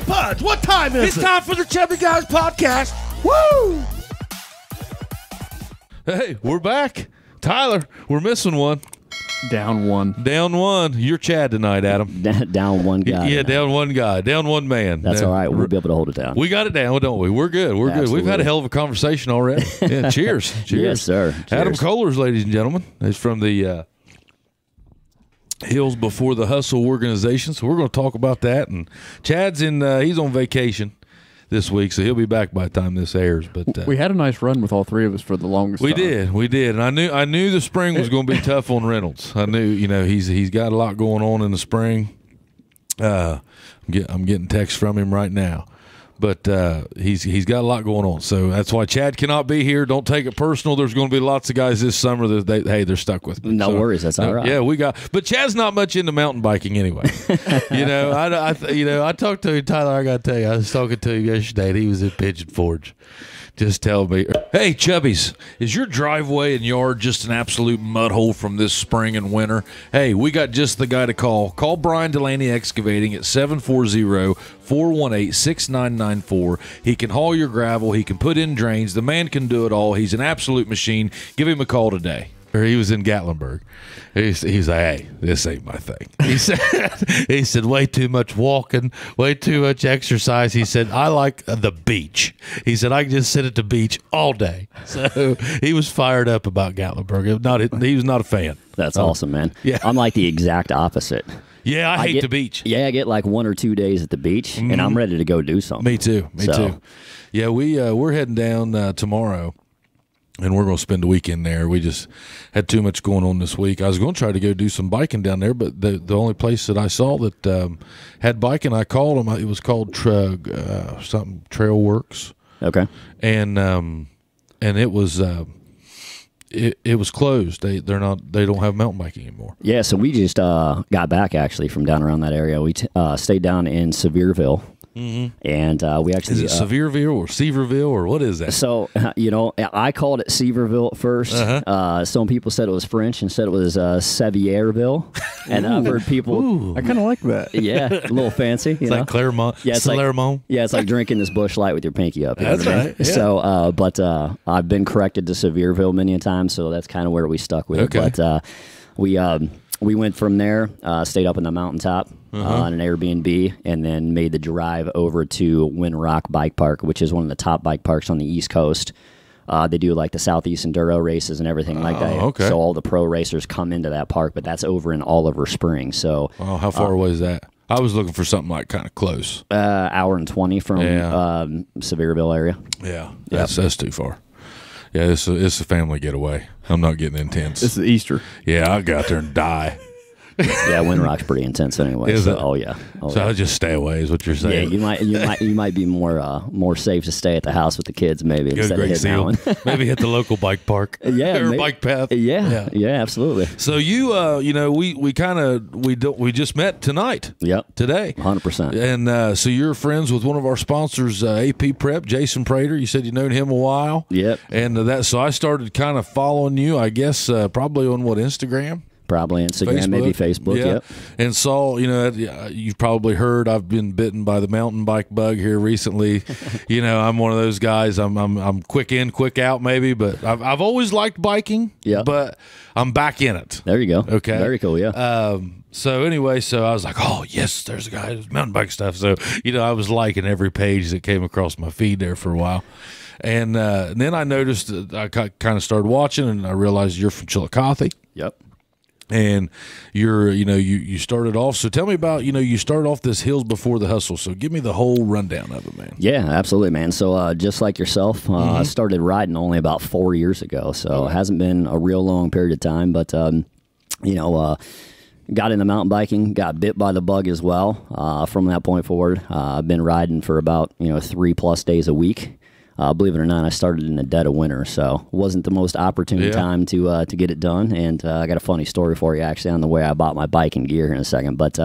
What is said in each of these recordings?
Hey, Pudge, what time is it? It's time for the Chubby Guys podcast. Woo! Hey, we're back. Tyler, we're missing one. Down one. Down one. You're Chad tonight, Adam. Down one guy. Yeah, tonight. down one guy. Down one man. That's all right. We'll be able to hold it down. We got it down, don't we? We're good. We're good. We've had a hell of a conversation already. Yeah, cheers. Cheers. Yes, sir. Cheers. Adam Kohlers, ladies and gentlemen, is from the Hills Before the Hustle organization, so we're going to talk about that. And Chad's he's on vacation this week, so he'll be back by the time this airs. But we had a nice run with all three of us for the longest we time. We did, and I knew the spring was going to be tough on Reynolds. I knew, he's got a lot going on in the spring. I'm getting texts from him right now, but he's got a lot going on, so that's why Chad cannot be here. Don't take it personal. There's going to be lots of guys this summer that they're stuck with me. No worries, that's all right. Yeah, but Chad's not much into mountain biking anyway. I talked to him, Tyler. I got to tell you, I was talking to him yesterday, and he was at Pigeon Forge. Just tell me, hey, Chubbies, is your driveway and yard just an absolute mud hole from this spring and winter? Hey, we got just the guy to call. Call Brian Dulaney Excavating at 740-418-6994. He can haul your gravel. He can put in drains. The man can do it all. He's an absolute machine. Give him a call today. Or he was in Gatlinburg. He's like, hey, this ain't my thing. He said, way too much walking, way too much exercise. He said, I like the beach. He said, I can just sit at the beach all day. So he was fired up about Gatlinburg. He was not a fan. That's awesome, man. Yeah. I'm like the exact opposite. Yeah, I hate the beach. Yeah, I get like 1 or 2 days at the beach, and I'm ready to go do something. Me too. Me too. Yeah, we're heading down tomorrow. And we're going to spend the weekend there. We just had too much going on this week. I was going to try to go do some biking down there, but the only place that I saw that had biking, I called them. It was called something Trail Works. Okay. And it was it was closed. They don't have mountain biking anymore. Yeah, so we just got back actually from down around that area. We stayed down in Sevierville. And we actually is it Sevierville or Seaverville or what is that? So I called it Seaverville at first. Some people said it was French and said it was Sevierville, and I've heard people. I kind of like that. Yeah, a little fancy. It's like Claremont. Yeah, it's Claremont. it's like drinking this Busch Light with your pinky up. That's right. Yeah. So, but I've been corrected to Sevierville many a time, so that's kind of where we stuck with it. But we went from there, stayed up in the mountaintop on an Airbnb, and then made the drive over to Wind Rock Bike Park, which is one of the top bike parks on the East Coast. They do like the Southeast Enduro races and everything like that. Okay. So all the pro racers come into that park, but that's over in Oliver Springs. So, how far away is that? I was looking for something like kind of close. Hour and 20 from Sevierville area. Yeah, that's too far. Yeah, it's a family getaway. I'm not getting intense. This is Easter. Yeah, I'll go out there and die. Yeah, Wind Rock's pretty intense anyway. Is it? Oh yeah. So I'll just stay away. Is what you're saying? Yeah, you might be more safe to stay at the house with the kids maybe Good, instead of hitting that one. Maybe hit the local bike park. Yeah, or bike path. Yeah, absolutely. So we just met tonight. Yep. Today. 100%. And so you're friends with one of our sponsors, AP Prep, Jason Prater. You said you known him a while. Yep. And so I started kind of following you. I guess probably on Instagram. Probably Instagram, Facebook. maybe Facebook. Yeah. Yep. And saw, you've probably heard I've been bitten by the mountain bike bug here recently. I'm one of those guys. I'm quick in, quick out, maybe, but I've always liked biking. Yeah. But I'm back in it. There you go. Okay. Very cool. Yeah. So anyway, I was like, oh yes, there's a guy who's mountain bike stuff. So I was liking every page that came across my feed there for a while. And then I noticed that I kind of started watching, and I realized you're from Chillicothe. Yep. And you started off. So tell me about, you started off this Hills Before the Hustle. So give me the whole rundown of it, man. Yeah, absolutely, man. So just like yourself, I started riding only about 4 years ago. So it hasn't been a real long period of time, but got into mountain biking, got bit by the bug as well. From that point forward, I've been riding for about 3+ days a week. Believe it or not, I started in the dead of winter, so wasn't the most opportune time to get it done. And I got a funny story for you, actually, on the way I bought my bike and gear here in a second. But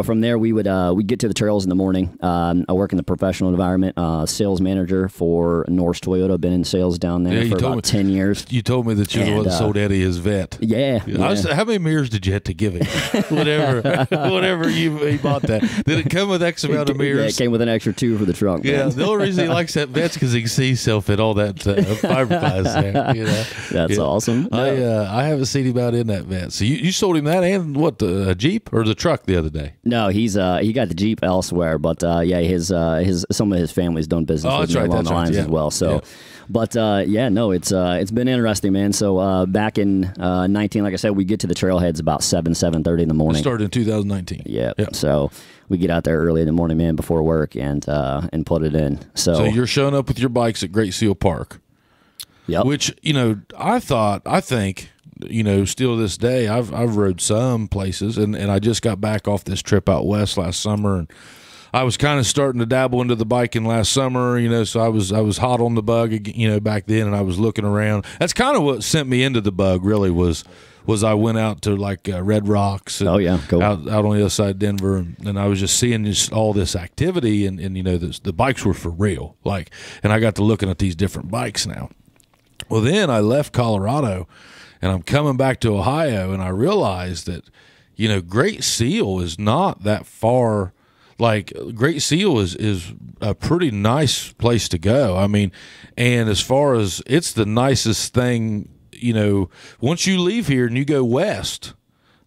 from there we'd get to the trails in the morning. I work in the professional environment, sales manager for Norse Toyota. I've been in sales down there for about 10 years. You told me that you were the one that sold Eddie his vet. Yeah. How many mirrors did you have to give him? whatever he bought that. Did it come with X amount of mirrors? Yeah, it came with an extra 2 for the trunk. Yeah, Man. the only reason he likes that vet's because he can see himself in all that fiberglass there. That's awesome. No. I haven't seen him out in that vet. So you sold him that and what, the Jeep or the truck the other day? No, he got the Jeep elsewhere, but his some of his family's done business with me along the lines as well. So, but it's been interesting, man. So back in 19, like I said, we get to the trailheads about 7:30 in the morning. It started in 2019. Yeah. So we get out there early in the morning, man, before work and put it in. So you're showing up with your bikes at Great Seal Park. Yep. Which, I think, still this day, I've rode some places, and I just got back off this trip out west last summer, and I was kind of starting to dabble into the biking last summer, so I was hot on the bug, back then, and I was looking around. That's kind of what sent me into the bug, really, was I went out to like Red Rocks and cool. out on the other side of Denver, and I was just seeing all this activity, and the bikes were for real, and I got to looking at these different bikes now. Well, then I left Colorado, and I'm coming back to Ohio, and I realized that, Great Seal is not that far. Like, Great Seal is a pretty nice place to go. I mean, and as far as it's the nicest thing, once you leave here and you go west,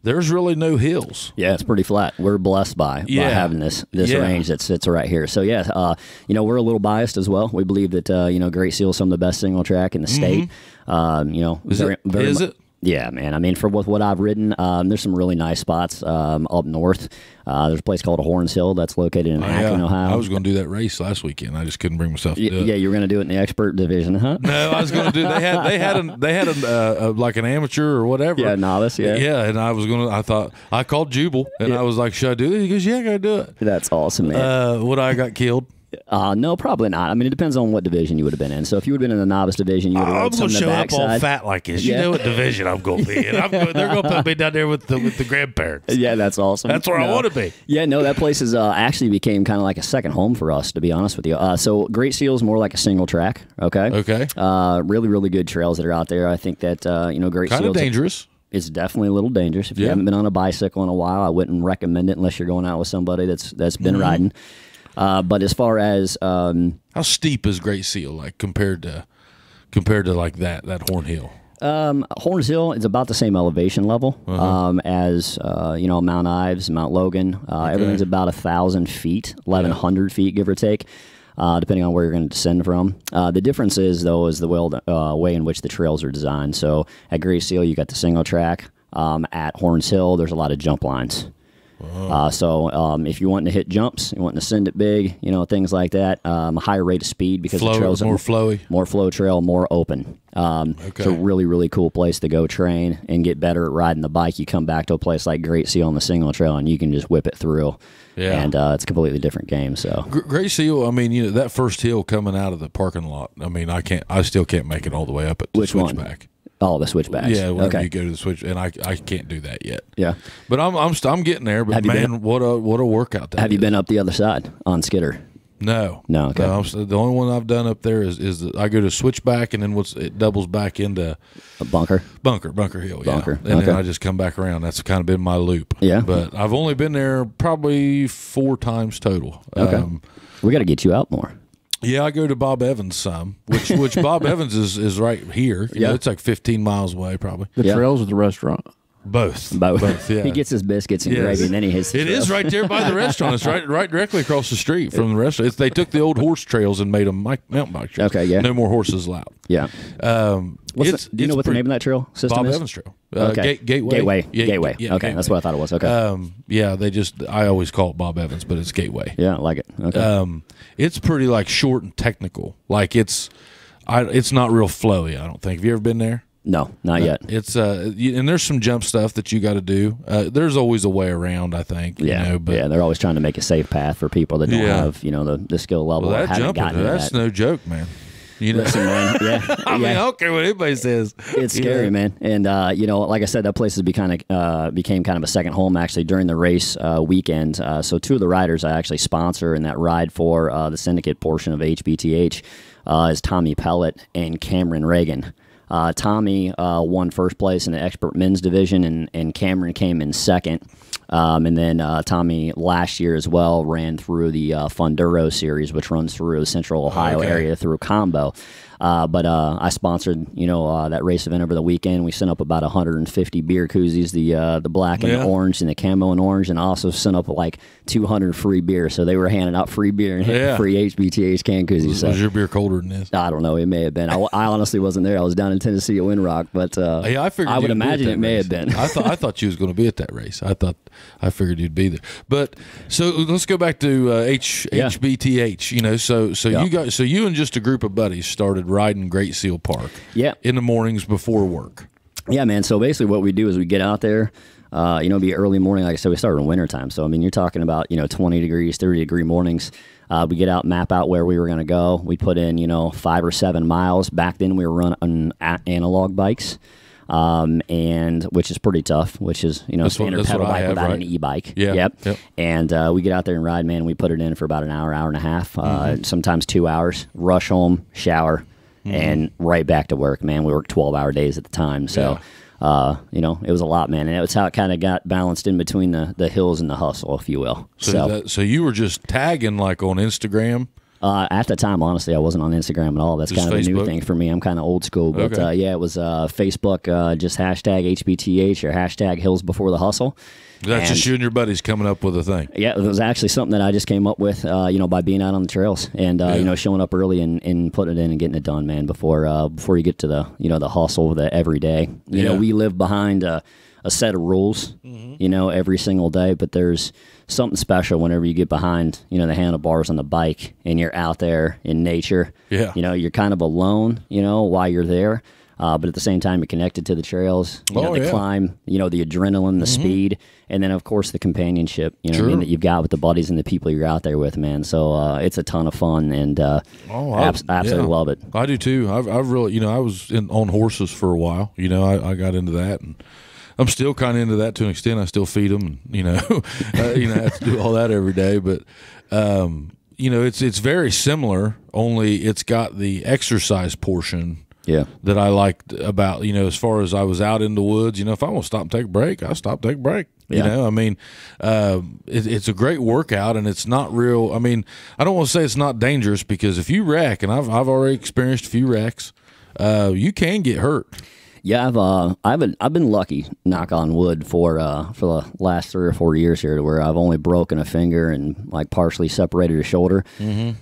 there's really no hills. Yeah, it's pretty flat. We're blessed by having this range that sits right here. So we're a little biased as well. We believe that Great Seal is some of the best single track in the state. Is it? Yeah, man. I mean, for what I've ridden, there's some really nice spots up north. There's a place called Horns Hill that's located in Akron, Ohio. I was going to do that race last weekend. I just couldn't bring myself to do it. Yeah, you were going to do it in the expert division, huh? No, I was going to do. They had like an amateur or whatever. Yeah, novice. Yeah. Yeah, and I called Jubal, and I was like, "Should I do this?" He goes, "Yeah, I got to do it." That's awesome, man. Would I got killed? No, probably not. I mean, it depends on what division you would have been in. So if you would have been in the novice division, you would have rode some of the backside. I'm going to show up all fat like this. You know what division I'm going to be in. They're going to put me down there with the grandparents. Yeah, that's awesome. That's where I want to be. Yeah, no, that place is actually became kind of like a second home for us, to be honest with you. So Great Seal is more like a single track. Okay. Okay. Really, really good trails that are out there. I think that Great Seal kind of dangerous. It's definitely a little dangerous. If you haven't been on a bicycle in a while, I wouldn't recommend it unless you're going out with somebody that's been riding. But as far as how steep is Great Seal like compared to like that Horn Hill? Horns Hill is about the same elevation level as Mount Ives, Mount Logan. Everything's about 1,000 feet, 1,100 feet, give or take, depending on where you're going to descend from. The difference is the way in which the trails are designed. So at Great Seal, you got the single track. At Horns Hill, there's a lot of jump lines. So if you want to hit jumps, you want to send it big, things like that, a higher rate of speed because the trails more flowy, more flow trail, more open. It's a really, really cool place to go train and get better at riding the bike. You come back to a place like Great Seal on the single trail and you can just whip it through. Yeah. And it's a completely different game. So Great Seal, I mean, that first hill coming out of the parking lot, I mean, I still can't make it all the way up at the switchback. Oh, the switchbacks. Yeah, whenever you go to the switch, and I can't do that yet. Yeah, but I'm getting there. But man, what a workout that is. Have you been up the other side on Skidder? No. Okay. No, the only one I've done up there is I go to switchback, and then it doubles back into a bunker hill. Yeah. Bunker. And then I just come back around. That's kind of been my loop. Yeah. But I've only been there probably 4 times total. Okay. We got to get you out more. Yeah, I go to Bob Evans some, which Bob Evans is right here. You know, it's like 15 miles away probably. The trails or the restaurant? Both. Yeah. He gets his biscuits and gravy, and then he hits the It is right there by the restaurant. It's right directly across the street from the restaurant. They took the old horse trails and made them mountain bike trails. Okay, yeah. No more horses allowed. Yeah. Do you know what the name of that trail system Bob is? Evans Trail. Okay. Gateway. Gateway. Yeah, okay, that's what I thought it was. Okay. I always call it Bob Evans, but it's Gateway. Yeah, I like it. Okay. It's pretty like short and technical. Like it's not real flowy, I don't think. Have you ever been there? No, not yet. It's and there's some jump stuff that you got to do. There's always a way around, I think. Yeah, but they're always trying to make a safe path for people that don't have the skill level. Well, or haven't gotten that's no joke, man. You know, Listen, man. Yeah. I mean, I don't care what anybody says. It's scary, man. And, like I said, that place has became kind of a second home, actually, during the race weekend. So two of the riders I actually sponsor in that ride for the syndicate portion of HBTH is Tommy Pellet and Cameron Reagan. Tommy won first place in the expert men's division, and Cameron came in second. And then Tommy last year as well ran through the Funduro series, which runs through the Central Ohio area through Combo. But I sponsored, that race event over the weekend. We sent up about 150 beer koozies, the black and the orange and the camo and orange, and also sent up like 200 free beer. So they were handing out free beer and free HBTH can koozies. Was your beer colder than this? I don't know. It may have been. I honestly wasn't there. I was down in Tennessee at Windrock, but I figured I would imagine it may race. have been. I thought you was going to be at that race. I figured you'd be there. But so let's go back to HBTH. So you and just a group of buddies started riding Great Seal Park. In the mornings before work. Yeah, man. So basically, what we do is we get out there. Be early morning. Like I said, we started in wintertime. So I mean, you're talking about 20 degrees, 30-degree mornings. We get out, map out where we were going to go. We put in 5 or 7 miles. Back then, we were running analog bikes. And which is pretty tough, which is, standard pedal bike without an e-bike. Yep. And we get out there and ride, man. We put it in for about an hour and a half, sometimes 2 hours, rush home, shower, and right back to work, man. We worked 12-hour days at the time. So, it was a lot, man. And it was how it kind of got balanced in between the hills and the hustle, if you will. So you were just tagging like on Instagram? At the time, honestly, I wasn't on Instagram at all. That's just kind of a new thing for me. I'm kind of old school. But, it was Facebook, just hashtag HBTH or hashtag Hills Before the Hustle. That's just you and your buddies coming up with a thing. Yeah, it was actually something that I just came up with, by being out on the trails and, showing up early and putting it in and getting it done, man, before you get to the hustle, the everyday. We live behind a set of rules, every single day, but there's something special whenever you get behind, the handlebars on the bike and you're out there in nature. Yeah. You're kind of alone, while you're there. But at the same time, you're connected to the trails, the climb, the adrenaline, the speed, and then, of course, the companionship, that you've got with the buddies and the people you're out there with, man. So it's a ton of fun, and absolutely love it. I do, too. I've really, I was on horses for a while. I got into that, and I'm still kind of into that to an extent. I still feed them, and, I have to do all that every day. But, it's very similar, only it's got the exercise portion that I liked about, as far as I was out in the woods, if I want to stop and take a break, I'll stop, take a break. I mean, it's a great workout, and it's not real. I mean, I don't want to say it's not dangerous, because if you wreck, and I've already experienced a few wrecks, you can get hurt. Yeah, I've been lucky, knock on wood, for the last 3 or 4 years here, where I've only broken a finger and like partially separated a shoulder.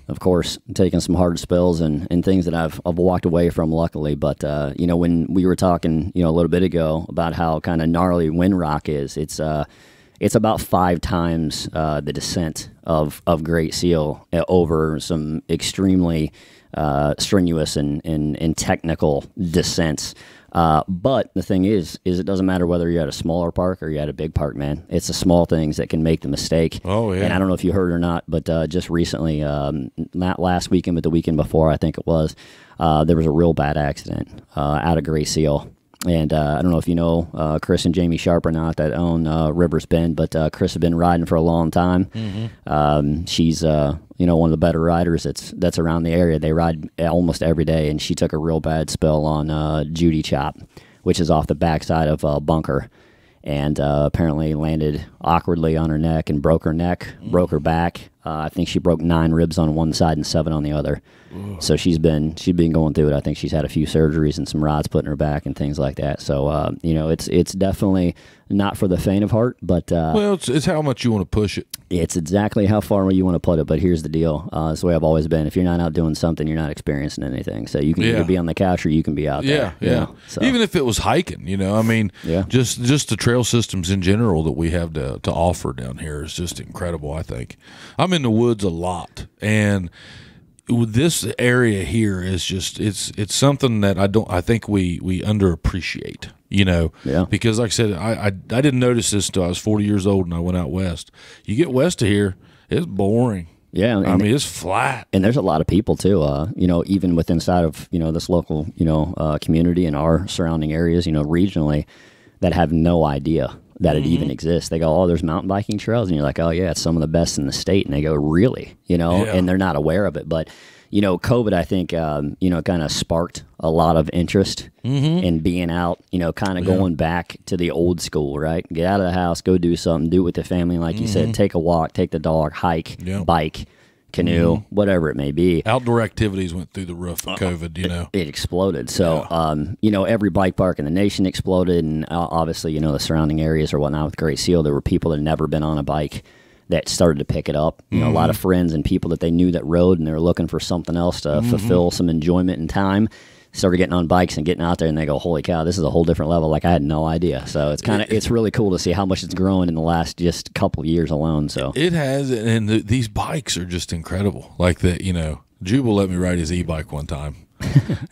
Of course, taking some hard spills and things that I've walked away from, luckily. But when we were talking a little bit ago about how kind of gnarly Windrock is, it's about 5 times the descent of Great Seal over some extremely strenuous and technical descents. But the thing is it doesn't matter whether you're at a smaller park or you're at a big park, man. It's the small things that can make the mistake. Oh, yeah. And I don't know if you heard or not, but just recently, not last weekend, but the weekend before, I think it was, there was a real bad accident out of Gray Seal. And I don't know if you know Chris and Jamie Sharp or not, that own Rivers Bend, but Chris has been riding for a long time. She's one of the better riders that's around the area. They ride almost every day, and she took a real bad spill on Judy Chop, which is off the backside of Bunker, and apparently landed awkwardly on her neck and broke her neck, broke her back. I think she broke 9 ribs on one side and 7 on the other. So she's been going through it. I think she's had a few surgeries and some rods put in her back and things like that. So it's definitely not for the faint of heart. But well, it's how much you want to push it. It's exactly how far you want to put it. But here's the deal: it's the way I've always been. If you're not out doing something, you're not experiencing anything. So you can either be on the couch or you can be out there. So. Even if it was hiking, I mean, just the trail systems in general that we have to offer down here is just incredible. I think I'm in the woods a lot, and this area here is just it's something that I think we underappreciate, because like I said, I didn't notice this until I was 40 years old and I went out west. You get west of here, it's boring. Yeah, I mean, it's flat. And there's a lot of people too, even with inside of, this local, community and our surrounding areas, regionally, that have no idea that it even exists. They go, oh, there's mountain biking trails. And you're like, oh, yeah, it's some of the best in the state. And they go, really? And they're not aware of it. But, COVID, I think, kind of sparked a lot of interest in being out, kind of going back to the old school, right? Get out of the house, go do something, do it with the family. Like you said, take a walk, take the dog, hike, bike, canoe, whatever it may be. Outdoor activities went through the roof of COVID, It exploded. So, every bike park in the nation exploded. And obviously, the surrounding areas or whatnot with Great Seal, there were people that had never been on a bike that started to pick it up. A lot of friends and people that they knew that rode, and they were looking for something else to fulfill some enjoyment and time. Started getting on bikes and getting out there, and they go, holy cow, this is a whole different level. Like, I had no idea. So it's really cool to see how much it's grown in the last just couple of years alone. So it has, and these bikes are just incredible. Like Jubal let me ride his e-bike one time.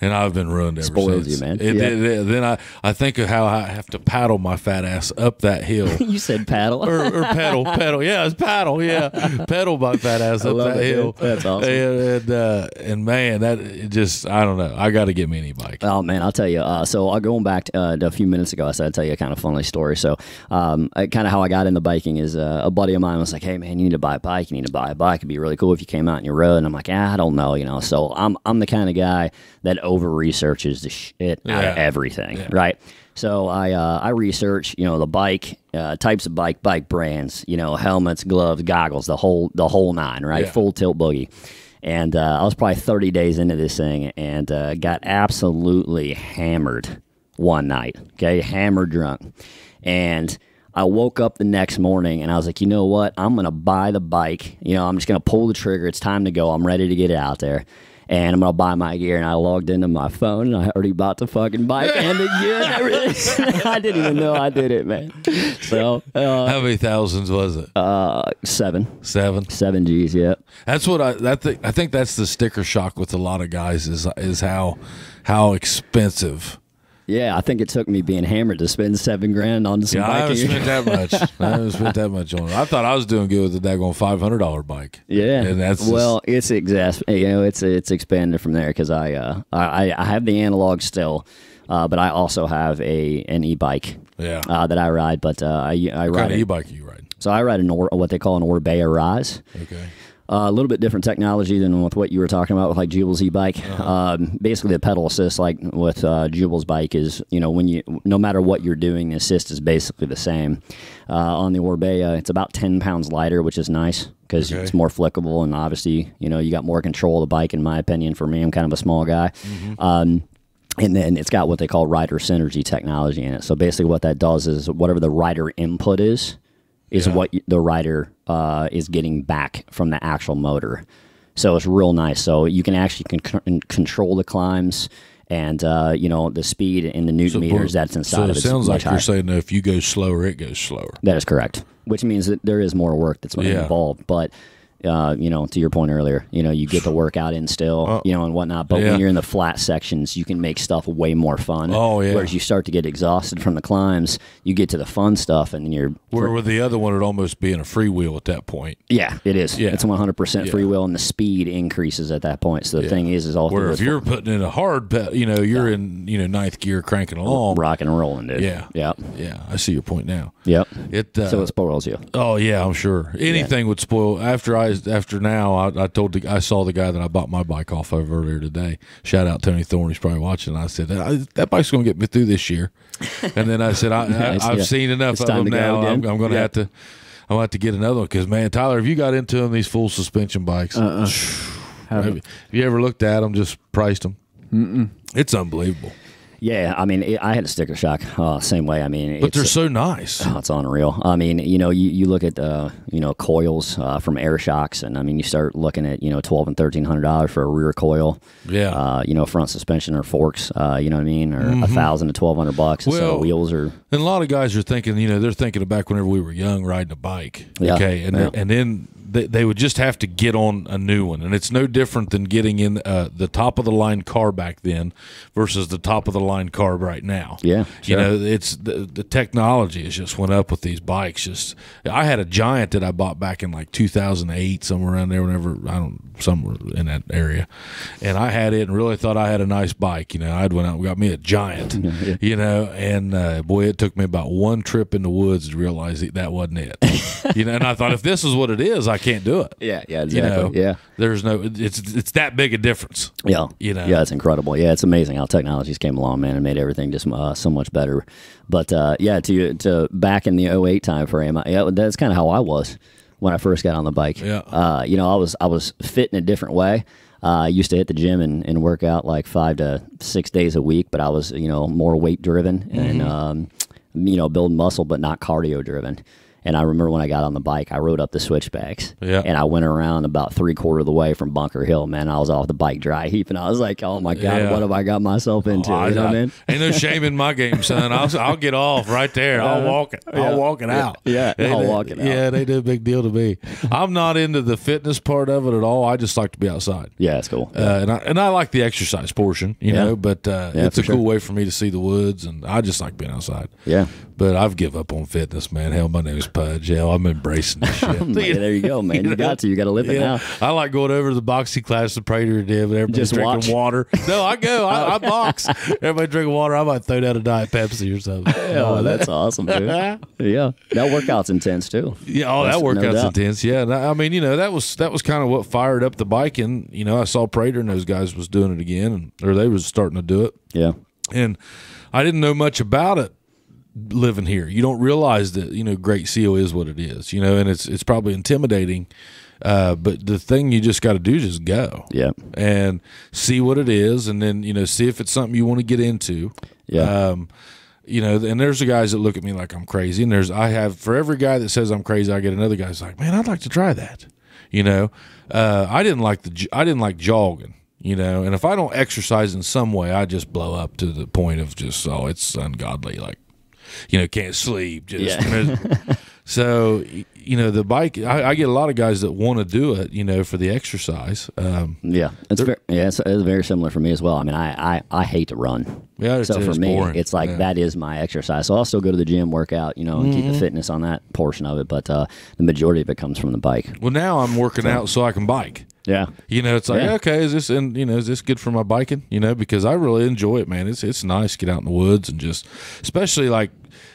And I've been ruined ever Spoils since. you, man. Then I think of how I have to paddle my fat ass up that hill. You said paddle. or pedal. Yeah, it's paddle. Yeah, pedal my fat ass up that hill. That's awesome. And man, that just, I don't know. I got to get me an e-bike. Oh man, I'll tell you. So going back to a few minutes ago, I said I'd tell you a kind of funny story. So kind of how I got into biking is a buddy of mine was like, hey man, you need to buy a bike. You need to buy a bike. It'd be really cool if you came out and you rode. And I'm like, I don't know. So I'm the kind of guy that over researches the shit out of everything, right? So I research, the bike, types of bike brands, helmets, gloves, goggles, the whole nine, right? Full tilt boogie. And I was probably 30 days into this thing and got absolutely hammered one night, okay? Hammered drunk. And I woke up the next morning and I was like, you know what? I'm going to buy the bike. I'm just going to pull the trigger. It's time to go. I'm ready to get it out there. And I'm going to buy my gear. And I logged into my phone, and I already bought the fucking bike and the gear and everything. I didn't even know I did it, man. So how many thousands was it? 7. 7 G's, yeah. That's what I think that's the sticker shock with a lot of guys is how expensive. Yeah, I think it took me being hammered to spend $7,000 on some biking. I haven't spent that much. I haven't spent that much on it. I thought I was doing good with the daggone $500 bike. Yeah, and that's it's expanded from there because I have the analog still, but I also have an e-bike. That I ride. But I what ride kind of e-bike are you riding? So I ride what they call an Orbea Rise. Okay. A little bit different technology than with what you were talking about with like Jubal's e-bike. Basically, the pedal assist, like with Jubal's bike, is no matter what you're doing, the assist is basically the same. On the Orbea, it's about 10 pounds lighter, which is nice because it's more flickable, and obviously, you got more control of the bike. In my opinion, for me, I'm kind of a small guy. And then it's got what they call rider synergy technology in it. So basically, what that does is whatever the rider input is what the rider is getting back from the actual motor. So it's real nice. So you can actually control the climbs and, the speed and the newton meters that's inside of it. So it sounds like you're saying that if you go slower, it goes slower. That is correct, which means that there is more work that's involved. But to your point earlier, you get the workout in still, and whatnot. But when you're in the flat sections, you can make stuff way more fun. Oh, yeah. Whereas you start to get exhausted from the climbs, you get to the fun stuff, and then you're... Where the other one would almost be in a freewheel at that point. Yeah, it is. Yeah. It's 100% freewheel, and the speed increases at that point. So the thing is all... Where if you're putting in a hard, you're in, ninth gear cranking along. Rocking and rolling, dude. Yeah. Yeah. Yeah, I see your point now. Yep. So it spoils you. Oh, yeah, I'm sure. Anything would spoil. After now, I saw the guy that I bought my bike off of earlier today. Shout out Tony Thorne, he's probably watching. I said, that bike's going to get me through this year. And then I said, I've seen enough of them now. I'm going to have to get another one because, man, Tyler, have you got into them, these full suspension bikes? Have you ever looked at them, just priced them? Mm-mm. It's unbelievable. Yeah, I mean, I had a sticker shock same way. I mean, but they're so nice. Oh, it's unreal. I mean, you look at coils from air shocks, and I mean, you start looking at $1,200 and $1,300 for a rear coil. Yeah. Front suspension or forks. You know what I mean, or $1,000 to $1,200. Well, so wheels are. And a lot of guys are thinking, they're thinking of back whenever we were young riding a bike. Yeah. Okay, and then they would just have to get on a new one, and it's no different than getting in the top of the line car back then versus the top of the line car right now. Yeah, you sure. know, it's the technology has just went up with these bikes. Just I had a Giant that I bought back in like 2008, somewhere around there. Whenever somewhere in that area, and I had it and really thought I had a nice bike. You know, I'd went out and got me a Giant. Yeah. You know, and boy, it took me about one trip in the woods to realize that wasn't it. You know, and I thought if this is what it is, I can't do it. Yeah, exactly. You know, yeah, there's no. It's that big a difference. yeah, you know. Yeah, it's incredible. Yeah, it's amazing how technologies came along, man, and made everything just so much better. But yeah, to back in the '08 time frame, yeah, that's kind of how I was when I first got on the bike. Yeah. You know, I was fit in a different way. I used to hit the gym and work out like 5 to 6 days a week, but I was, you know, more weight driven and, you know, building muscle, but not cardio driven. And I remember when I got on the bike, I rode up the switchbacks. Yeah. And I went around about 3/4 of the way from Bunker Hill, man. I was off the bike dry heaping. I was like, oh my God, Yeah. what have I got myself into? You know what I mean? Ain't no shame in my game, son. I'll get off right there. I'll walk it. I'll walk it out. Yeah, I'll walk it out. Yeah, they do a big deal to me. I'm not into the fitness part of it at all. I just like to be outside. Yeah, it's cool. And I like the exercise portion, you know, but it's a cool way for me to see the woods, and I just like being outside. Yeah. But I've give up on fitness, man. Hell, my name is Pudge. Hell, I'm embracing this shit. Yeah, there you go, man. You got to live it now. I like going over to the boxing class the Prater did, but everybody's Just drinking watch. water. No, I go. I box. Everybody drinking water. I might throw down a Diet Pepsi or something. Oh, that's awesome, dude. Yeah, that workout's intense too. Yeah, that No workout's doubt. intense. Yeah, and I mean, you know, that was kind of what fired up the biking. You know, I saw Prater and those guys was doing it again, or they was starting to do it. Yeah, And I didn't know much about it living here. You don't realize that, you know, Great Seal is what it is, you know, and it's probably intimidating. But the thing you just got to do is just go. Yeah. And see what it is, and then, you know, see if it's something you want to get into. Yeah. You know, and there's the guys that look at me like I'm crazy, and for every guy that says I'm crazy, I get another guy who's like, man, I'd like to try that. You know, I didn't like jogging. You know, and if I don't exercise in some way, I just blow up to the point of just, it's ungodly. Like, you know, can't sleep. Just So, you know, the bike, I get a lot of guys that want to do it, you know, for the exercise. It's very similar for me as well. I mean, I hate to run. Yeah, so for me, boring. it's like that is my exercise. So I'll still go to the gym, work out, you know, and keep the fitness on that portion of it. But the majority of it comes from the bike. Well, now I'm working out so I can bike. Yeah. You know, it's like, okay, is this good for my biking? You know, because I really enjoy it, man. It's nice to get out in the woods and just, especially like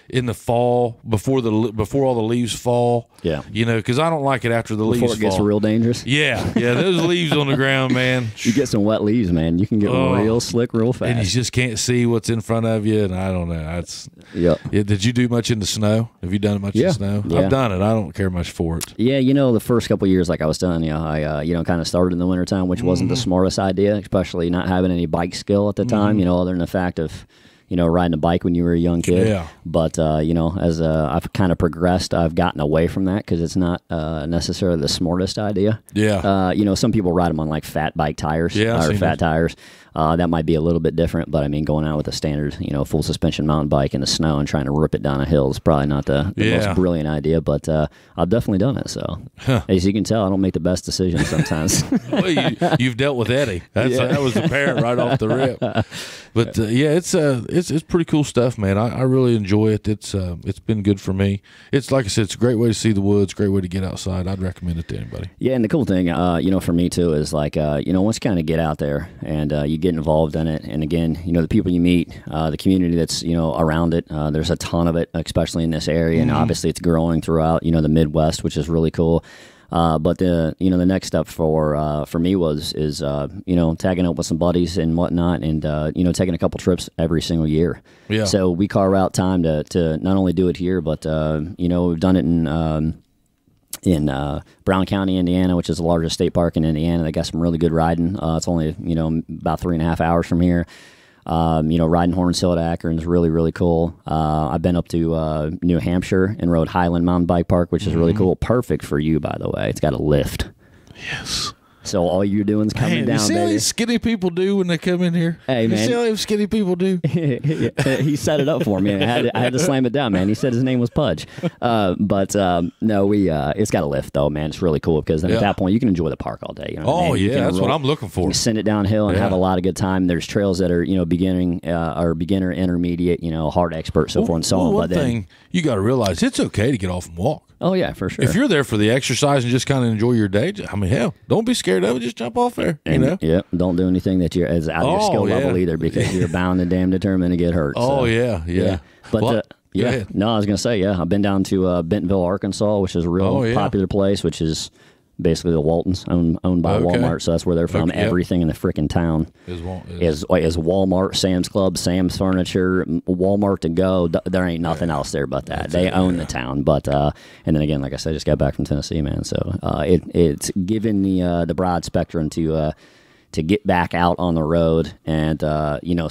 in the fall before all the leaves fall. Yeah. You know, because I don't like it after the leaves fall. Before it gets real dangerous. Yeah, those leaves on the ground, man. You get some wet leaves, man. You can get real slick real fast. And you just can't see what's in front of you, and I don't know. Yeah. Did you do much in the snow? Have you done much in the snow? Yeah. I've done it. I don't care much for it. Yeah, you know, the first couple of years, like I was telling you, I kind of started in the wintertime, which wasn't the smartest idea, especially not having any bike skill at the time, you know, other than the fact of, you know, riding a bike when you were a young kid. Yeah. But, you know, as I've kind of progressed, I've gotten away from that because it's not necessarily the smartest idea. Yeah. You know, some people ride them on like fat bike tires or fat tires. That might be a little bit different, but I mean, going out with a standard, you know, full suspension mountain bike in the snow and trying to rip it down a hill is probably not the most brilliant idea, but I've definitely done it. So as you can tell, I don't make the best decisions sometimes. Well, you've dealt with Eddie. That was apparent right off the rip. But it's pretty cool stuff, man. I really enjoy it. It's been good for me. It's like I said, it's a great way to see the woods, great way to get outside. I'd recommend it to anybody. Yeah, and the cool thing, you know, for me too, is like, you know, once you kind of get out there and you get involved in it, and again, you know, the people you meet, the community that's, you know, around it, there's a ton of it, especially in this area, and obviously it's growing throughout, you know, the Midwest, which is really cool. But the next step for me is you know, tagging up with some buddies and whatnot, and you know, taking a couple trips every single year. Yeah. So we carve out time to not only do it here, but you know, we've done it in Brown County, Indiana, which is the largest state park in Indiana. They got some really good riding. It's only, you know, about 3.5 hours from here. You know, riding Horns Hill to Akron is really, really cool. I've been up to New Hampshire and rode Highland Mountain Bike Park, which is really cool. Perfect for you, by the way. It's got a lift. Yes. So all you're doing is coming Man, down, you see how baby. these skinny people do when they come in here? Hey, you man. see how these skinny people do? He set it up for me. I had to slam it down, man. He said his name was Pudge. No, it's got a lift though, man. It's really cool because then at that point you can enjoy the park all day. You know what I mean? That's what I'm looking for. You send it downhill and have a lot of good time. There's trails that are beginner, intermediate, hard expert, so forth and so on. One thing you got to realize, it's okay to get off and walk. Oh yeah, for sure. If you're there for the exercise and just kind of enjoy your day, I mean, hell, don't be scared of it. Just jump off there. Yeah, don't do anything that is out of your skill level either, because you're bound and damn determined to get hurt. Oh so. Yeah. But no, I was gonna say I've been down to Bentonville, Arkansas, which is a real popular place, which is basically the Waltons, owned by Walmart, so that's where they're from. Everything in the freaking town is Walmart, Sam's Club, Sam's Furniture, Walmart to go. There ain't nothing else there but that. They own the town. But and then again, like I said, I just got back from Tennessee, man. So it's given the broad spectrum to get back out on the road and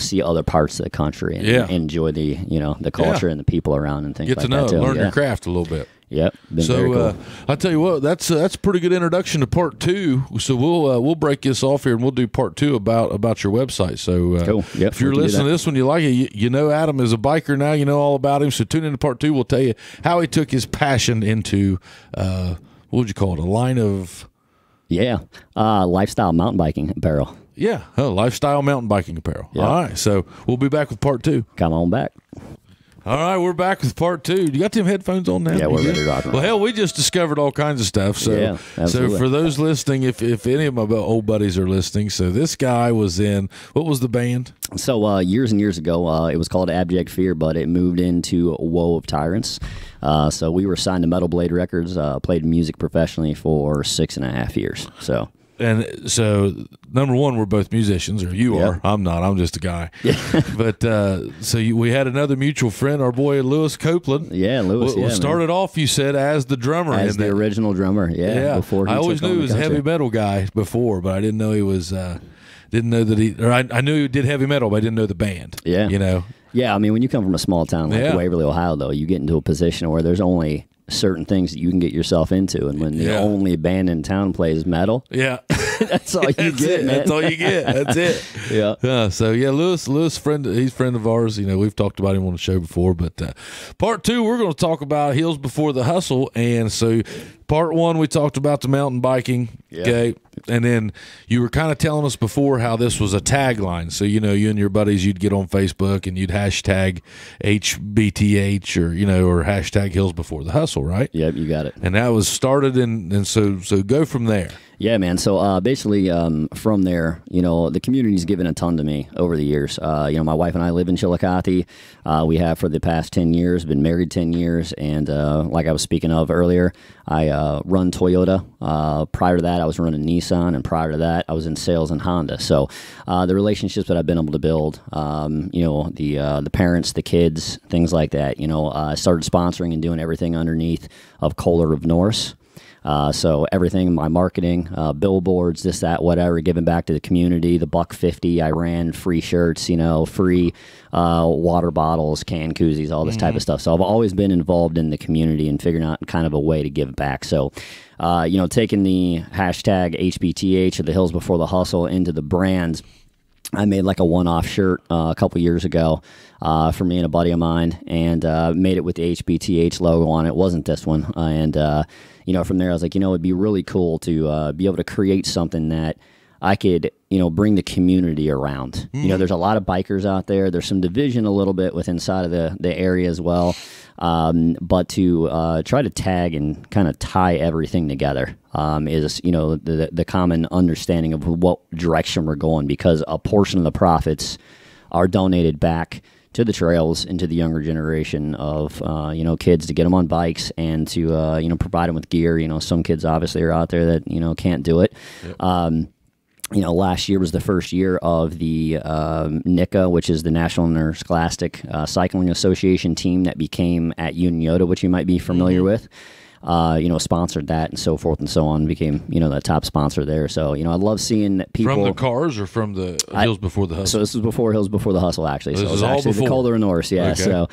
see other parts of the country and enjoy the culture and the people around and things like that. Get to know, learn your your craft a little bit. Yep. So cool. I tell you what, that's a pretty good introduction to part 2. So we'll break this off here and we'll do part 2 about your website. So cool. Yep, if you're listening to this one, you like it, you know Adam is a biker now. You know all about him. So tune into part 2. We'll tell you how he took his passion into what would you call it? A line of lifestyle mountain biking apparel. Yeah, lifestyle mountain biking apparel. Yep. All right, so we'll be back with part 2. Come on back. All right, we're back with part 2. You got them headphones on now? Yeah, we're ready to rock and roll. Well, hell, we just discovered all kinds of stuff. So, so for those listening, if any of my old buddies are listening, so this guy was in, what was the band? So years and years ago, it was called Abject Fear, but it moved into Woe of Tyrants. So we were signed to Metal Blade Records, played music professionally for 6.5 years. And so, number one, we're both musicians, or you are. I'm not. I'm just a guy. But we had another mutual friend, our boy Lewis Copeland. Yeah, Lewis. Started off, you said, as the drummer. As the original drummer, before he I always took knew on he was a heavy metal guy before, but I didn't know he was. Didn't know that he. Or I knew he did heavy metal, but I didn't know the band. Yeah, Yeah, I mean, when you come from a small town like Waverly, Ohio, though, you get into a position where there's only certain things that you can get yourself into, and when the only band in town plays metal, that's all you get, man. That's all you get. That's it. So Lewis, friend, he's a friend of ours. We've talked about him on the show before, but part 2, we're going to talk about Hills Before the Hustle, and so part 1, we talked about the mountain biking, okay, and then you were kind of telling us before how this was a tagline. So you and your buddies, you'd get on Facebook and you'd hashtag HBTH or hashtag Hills Before the Hustle, right? Yep, you got it. And that was started, and so go from there. Yeah, man. So basically, from there, the community's given a ton to me over the years. My wife and I live in Chillicothe. We have for the past 10 years, been married 10 years, and like I was speaking of earlier, I run Toyota. Prior to that, I was running Nissan, and prior to that, I was in sales in Honda. So the relationships that I've been able to build, the parents, the kids, things like that. I started sponsoring and doing everything underneath of Kohler of Norse. So everything, my marketing, billboards, this, that, whatever, giving back to the community, the $150, I ran free shirts, free water bottles, can koozies, all this type of stuff. So I've always been involved in the community and figuring out kind of a way to give back. So, taking the hashtag HBTH or the Hills Before the Hustle into the brands, I made like a one-off shirt a couple years ago for me and a buddy of mine, and made it with the HBTH logo on it. It wasn't this one. From there I was like, it'd be really cool to be able to create something that I could, bring the community around. There's a lot of bikers out there. There's some division a little bit within inside of the area as well. But to try to tag and kind of tie everything together is, the common understanding of what direction we're going, because a portion of the profits are donated back to the trails and to the younger generation of, kids, to get them on bikes and to, provide them with gear. Some kids obviously are out there that, can't do it. Yep. Last year was the first year of the NICA, which is the National Interscholastic Cycling Association team that became at Unioda, which you might be familiar with. sponsored that and so forth and so on, became, the top sponsor there. So, I love seeing people. From the cars or from the Hills Before the Hustle? So this was before Hills Before the Hustle, actually. So it was actually the Calder and Norris, yeah. Okay. So,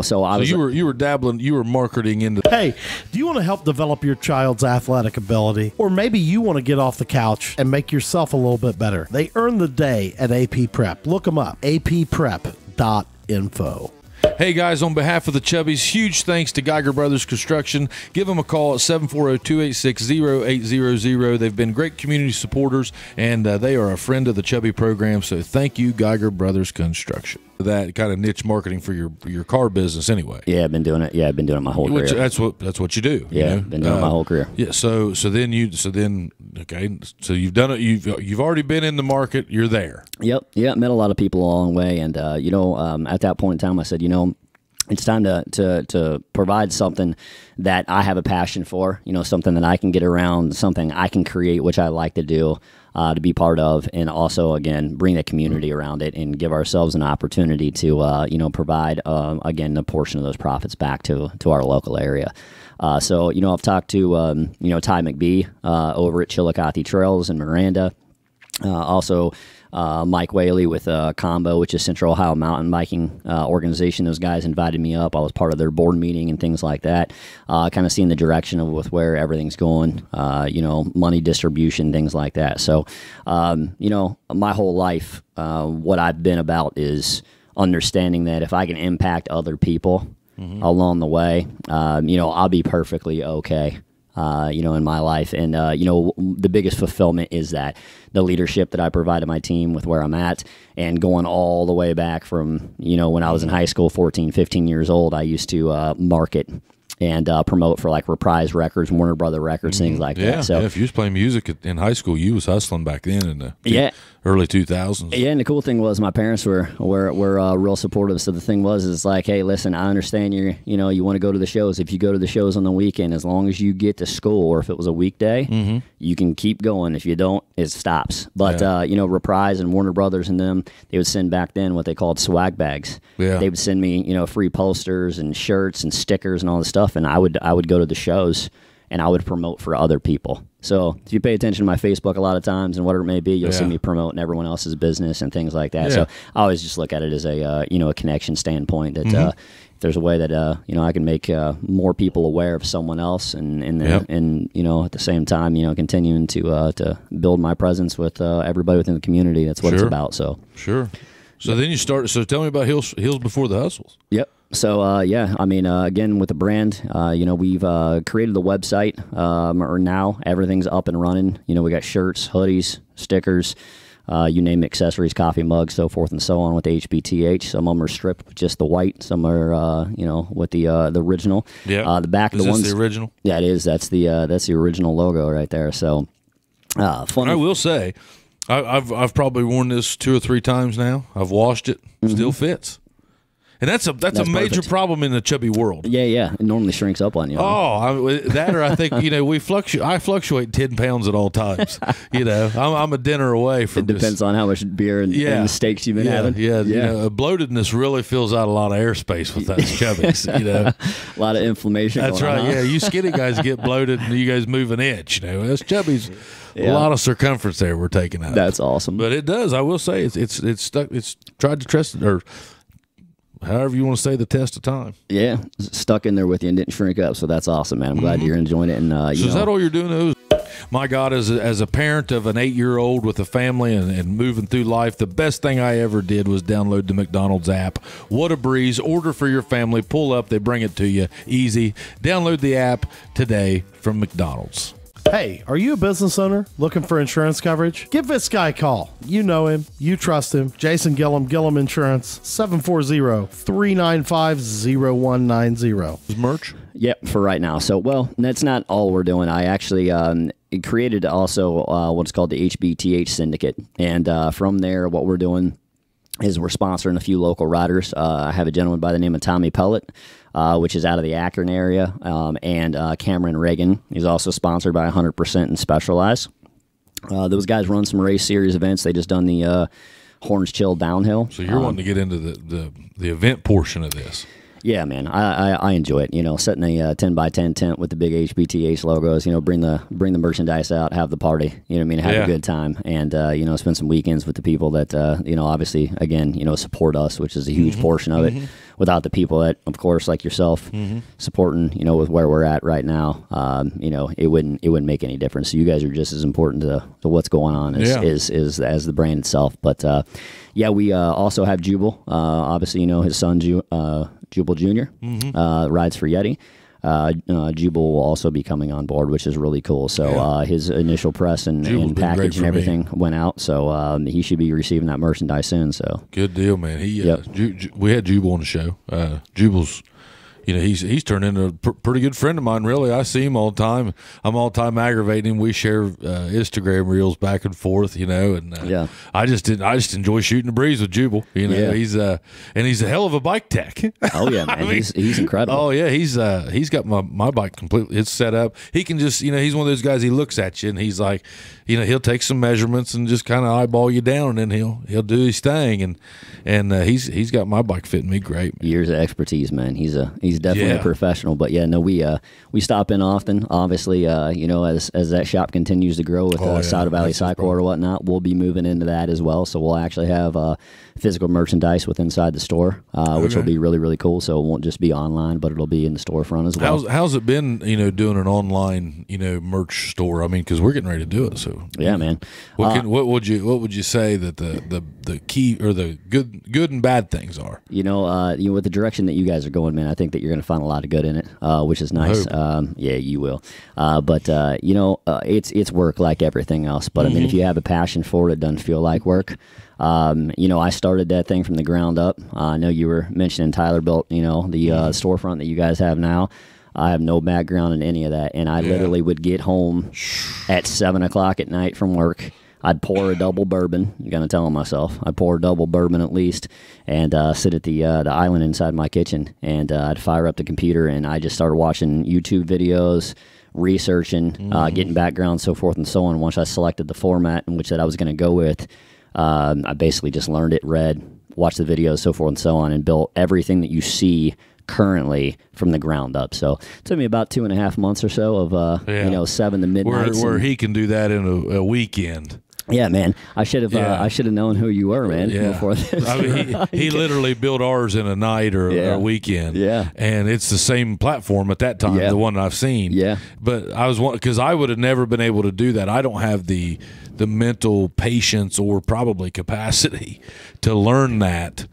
so I was. You were dabbling, you were marketing into. Hey, do you want to help develop your child's athletic ability? Or maybe you want to get off the couch and make yourself a little bit better? They earn the day at AP Prep. Look them up, apprep.info. Hey guys, on behalf of the Chubbies, huge thanks to Geiger Brothers Construction. Give them a call at 740-286-0800. They've been great community supporters, and they are a friend of the Chubby program, so thank you, Geiger Brothers Construction. That kind of niche marketing for your car business anyway. Yeah, I've been doing it. Yeah, I've been doing it my whole career. That's what you do. Yeah, you know? Been doing it my whole career. Yeah, so then you've done it. You've already been in the market. You're there. Yep. Met a lot of people along the way, and at that point in time, I said, it's time to provide something that I have a passion for, something that I can get around, something I can create, which I like to do, to be part of, and also, again, bring the community around it and give ourselves an opportunity to, provide, again, a portion of those profits back to our local area. So, I've talked to, Ty McBee over at Chillicothe Trails in Miranda. Also, Mike Whaley with Combo, which is Central Ohio Mountain Biking organization. Those guys invited me up. I was part of their board meeting and things like that. Kind of seeing the direction with where everything's going, money distribution, things like that. So, my whole life, what I've been about is understanding that if I can impact other people along the way, I'll be perfectly okay. In my life. And, the biggest fulfillment is that the leadership that I provide to my team with where I'm at, and going all the way back from, when I was in high school, 14, 15 years old, I used to market and promote for like Reprise Records, Warner Brother Records, things like that. So if you was playing music in high school, you was hustling back then in the early 2000s. Yeah, and the cool thing was my parents were real supportive. So the thing is like, hey, listen, I understand you want to go to the shows. If you go to the shows on the weekend, as long as you get to school, or if it was a weekday, you can keep going. If you don't, it stops. But Reprise and Warner Brothers and them, they would send back then what they called swag bags. Yeah. They would send me free posters and shirts and stickers and all this stuff, and I would go to the shows and I would promote for other people. So if you pay attention to my Facebook a lot of times and whatever it may be, you'll see me promoting everyone else's business and things like that. Yeah. So I always just look at it as a connection standpoint that if there's a way that I can make more people aware of someone else and at the same time continuing to build my presence with everybody within the community. That's what it's about. So then you started. So tell me about Hills Before the Hustles. Yep. So, again, with the brand, we've created the website, or now everything's up and running. We got shirts, hoodies, stickers, you name it, accessories, coffee mugs, so forth and so on with HBTH. Some of them are stripped with just the white. Some are, with the original. Yeah. The back of the ones. Is this the original? Yeah, it is. That's the original logo right there. So, fun. I will say, I've probably worn this 2 or 3 times now. I've washed it. Still fits. And that's a major problem in the chubby world. Yeah. It normally shrinks up on you. I think I fluctuate 10 pounds at all times. I'm a dinner away from. It depends on how much beer and steaks you've been having. Yeah. Bloatedness really fills out a lot of airspace with those chubbies. A lot of inflammation. That's right. Yeah, you skinny guys get bloated, and you guys move an inch. Us chubbies. A lot of circumference there we're taking out. That's awesome. But it does. I will say it's stuck. It's tried to trust it, or however you want to say, the test of time. Yeah, stuck in there with you and didn't shrink up. So that's awesome, man. I'm glad you're enjoying it. And is that all you're doing? My God, as a parent of an 8-year-old with a family and moving through life, the best thing I ever did was download the McDonald's app. What a breeze. Order for your family. Pull up. They bring it to you. Easy. Download the app today from McDonald's. Hey, are you a business owner looking for insurance coverage? Give this guy a call. You know him. You trust him. Jason Gillum, Gillum Insurance, 740-395-0190. Is merch? Yep, for right now. So, that's not all we're doing. I actually created also what's called the Hbth Syndicate. And from there, what we're doing is we're sponsoring a few local riders. I have a gentleman by the name of Tommy Pellet, which is out of the Akron area, and Cameron Reagan. He's also sponsored by 100% and Specialized. Those guys run some race series events. They just done the Horns Chill Downhill. So you're wanting to get into the event portion of this. Yeah, man, I enjoy it. You know, setting a 10 by 10 tent with the big HBTH logos. You know, bring the merchandise out, have the party. You know what I mean? Have a good time, and you know, spend some weekends with the people that you know, obviously, again, you know, support us, which is a huge portion of it. Without the people that, of course, like yourself, supporting, you know, with where we're at right now, you know, it wouldn't make any difference. So you guys are just as important to what's going on as the brand itself. But yeah, we also have Jubal. Obviously, you know, his son Jubal Jr. Rides for Yeti. Jubal will also be coming on board, which is really cool. So his initial press and package and everything went out. So he should be receiving that merchandise soon. So good deal, man. We had Jubal on the show. Jubal's, you know, he's turned into a pretty good friend of mine, really. I see him all the time. I'm all the time aggravating him. We share Instagram reels back and forth, you know, and I just enjoy shooting the breeze with Jubal. You know, he's a hell of a bike tech. Oh yeah, man. I mean, he's incredible. Oh yeah, he's got my bike completely. It's set up. He can just, you know, he's one of those guys. He looks at you and he's like, you know, he'll take some measurements and just kind of eyeball you down, and then he'll do his thing, and he's got my bike fitting me great, man. Years of expertise, man. He's definitely a professional. But yeah, no, we stop in often. Obviously, you know, as that shop continues to grow with South Valley Cycle or whatnot, we'll be moving into that as well. So we'll actually have physical merchandise with inside the store, which will be really, really cool. So it won't just be online, but it'll be in the storefront as well. How's it been, you know, doing an online, you know, merch store? I mean, because we're getting ready to do it. So yeah, man. What would you say that the key or the good and bad things are? You know, with the direction that you guys are going, man, I think that you're going to find a lot of good in it, which is nice. Yeah, you will. But you know, it's work like everything else. But I mean, if you have a passion for it, it doesn't feel like work. You know, I started that thing from the ground up. I know you were mentioning Tyler built, you know, the storefront that you guys have now. I have no background in any of that, and I literally would get home at 7 o'clock at night from work. I'd pour a double bourbon. I'm gonna tell myself I'd pour a double bourbon at least, and sit at the island inside my kitchen, and I'd fire up the computer, and I just started watching YouTube videos, researching, getting background, so forth and so on. Once I selected the format in which that I was going to go with, I basically just learned it, read, watched the videos, so forth and so on, and built everything that you see currently from the ground up. So it took me about 2.5 months or so of you know, 7 to midnight. Where he can do that in a weekend. Yeah, man. I should have known who you were, man, before this. I mean, he literally built ours in a night or a weekend. Yeah. And it's the same platform at that time, the one I've seen. Yeah. But I was because I would have never been able to do that. I don't have the mental patience or probably capacity to learn that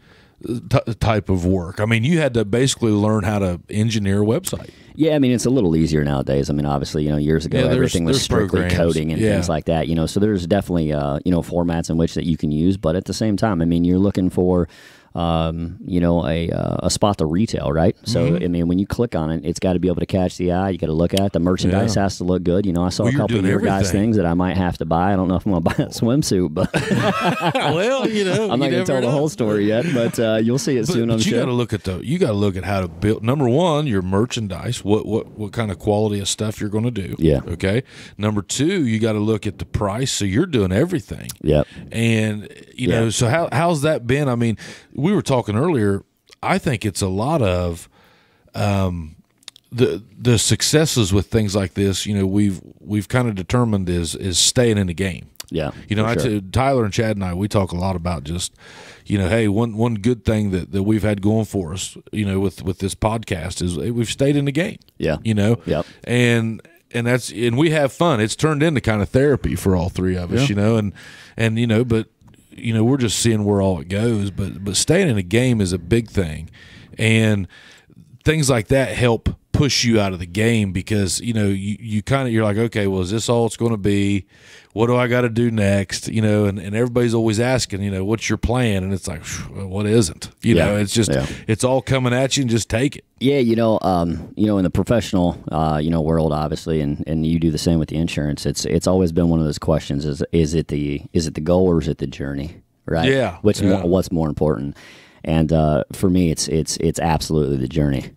type of work. I mean, you had to basically learn how to engineer a website. Yeah, I mean, it's a little easier nowadays. I mean, obviously, you know, years ago, everything was strictly programs. Coding and things like that, you know, so there's definitely, you know, formats in which that you can use, but at the same time, I mean, you're looking for, you know, a spot to retail, right? So, I mean, when you click on it, it's got to be able to catch the eye. You got to look at it. The merchandise has to look good. You know, I saw a couple of your guys' things that I might have to buy. I don't know if I'm going to buy a swimsuit, but well, you know, I'm not going to tell the whole story yet, but you'll see it soon. But you got to look at you got to look at how to build. Number one, your merchandise. What kind of quality of stuff you're going to do? Yeah. Okay. Number two, you got to look at the price. So you're doing everything. Yep. And you know, so how's that been? I mean, we were talking earlier. I think it's a lot of the successes with things like this. You know, we've kind of determined is staying in the game. Yeah, you know, Tyler and Chad and I, we talk a lot about just, you know, hey, one good thing that we've had going for us, you know, with this podcast is we've stayed in the game. Yeah, you know, and we have fun. It's turned into kind of therapy for all three of us, you know, and you know, but you know, we're just seeing where all it goes. But staying in a game is a big thing, and things like that help push you out of the game because, you know, you're like, okay, well, is this all it's going to be? What do I got to do next? You know, and everybody's always asking, you know, what's your plan? And it's like, well, what isn't? You know, it's just it's all coming at you, and just take it. Yeah, you know, in the professional, you know, world, obviously, and you do the same with the insurance. It's always been one of those questions: is it the goal or is it the journey? Right? Yeah. What's more important? And for me, it's absolutely the journey.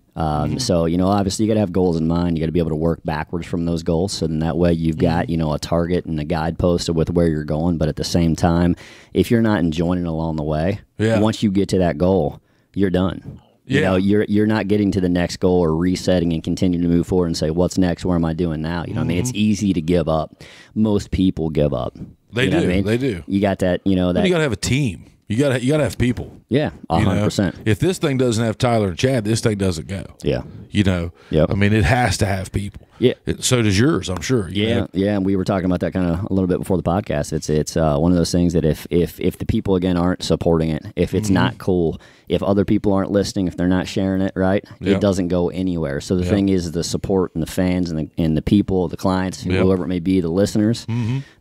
So, you know, obviously you got to have goals in mind. You got to be able to work backwards from those goals. So then that way you've got, you know, a target and a guidepost with where you're going. But at the same time, if you're not enjoying it along the way, once you get to that goal, you're done. You Yeah. know, you're not getting to the next goal or resetting and continuing to move forward and say, what's next? What am I doing now? You know what I mean? It's easy to give up. Most people give up. They You know do. what I mean? They do. You got that, you know, that. You got to have a team. You got to have people. Yeah, You know? 100%. If this thing doesn't have Tyler and Chad, this thing doesn't go. Yeah. You know. Yep. I mean, it has to have people. Yeah. So does yours, I'm sure. you know? Yeah, and we were talking about that kind of a little bit before the podcast. It's one of those things that if the people again aren't supporting it, if it's not cool, if other people aren't listening, if they're not sharing it, right, Yep. it doesn't go anywhere. So the thing is, the support and the fans and the people, the clients, Yep. whoever it may be, the listeners,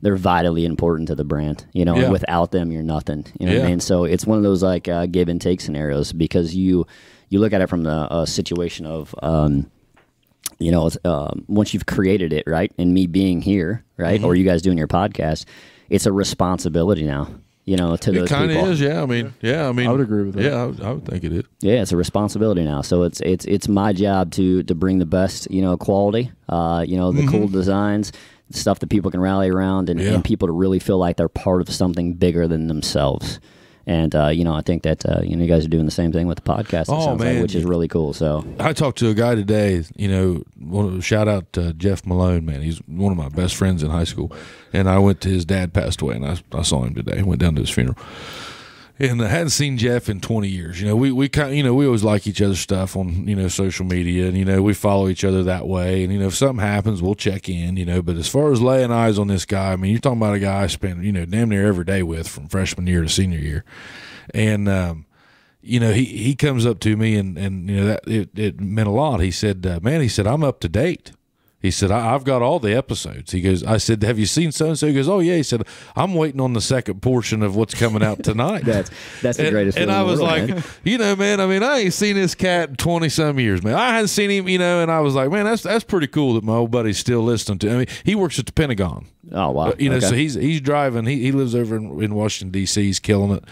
they're vitally important to the brand. You know, Yeah. and without them, you're nothing. You know what I Yeah. mean? So it's one of those like give and take scenarios because you look at it from the situation of. You know, once you've created it, right, and me being here, right, or you guys doing your podcast, it's a responsibility now, you know, to those It kind people. of is, yeah. I mean, I would agree with that. Yeah, I would think it is. Yeah, it's a responsibility now. So it's my job to bring the best, you know, quality, you know, the cool designs, stuff that people can rally around, and people to really feel like they're part of something bigger than themselves. And, you know, I think that, you know, you guys are doing the same thing with the podcast, it sounds like, which is really cool. So I talked to a guy today, you know, shout out to Jeff Malone, man. He's one of my best friends in high school. And I went to his dad passed away, and I saw him today. Went down to his funeral. And I hadn't seen Jeff in 20 years. You know, we kind of, you know, we always like each other's stuff on, you know, social media, and, you know, we follow each other that way. And, you know, if something happens, we'll check in, you know. But as far as laying eyes on this guy, I mean, you're talking about a guy I spent, you know, damn near every day with from freshman year to senior year. And, you know, he comes up to me and you know, that it meant a lot. He said, man, he said, I'm up to date. He said, I've got all the episodes. He goes, I said, have you seen so-and-so? He goes, oh, yeah. He said, I'm waiting on the second portion of what's coming out tonight. that's the greatest And feeling I in the was world, like, man. you know, man, I mean, I ain't seen this cat in 20-some years, man. I hadn't seen him, you know, and I was like, man, that's pretty cool that my old buddy's still listening to. I mean, he works at the Pentagon. Oh, wow. You know, Okay. so he's driving. He lives over in Washington, D.C. He's killing it.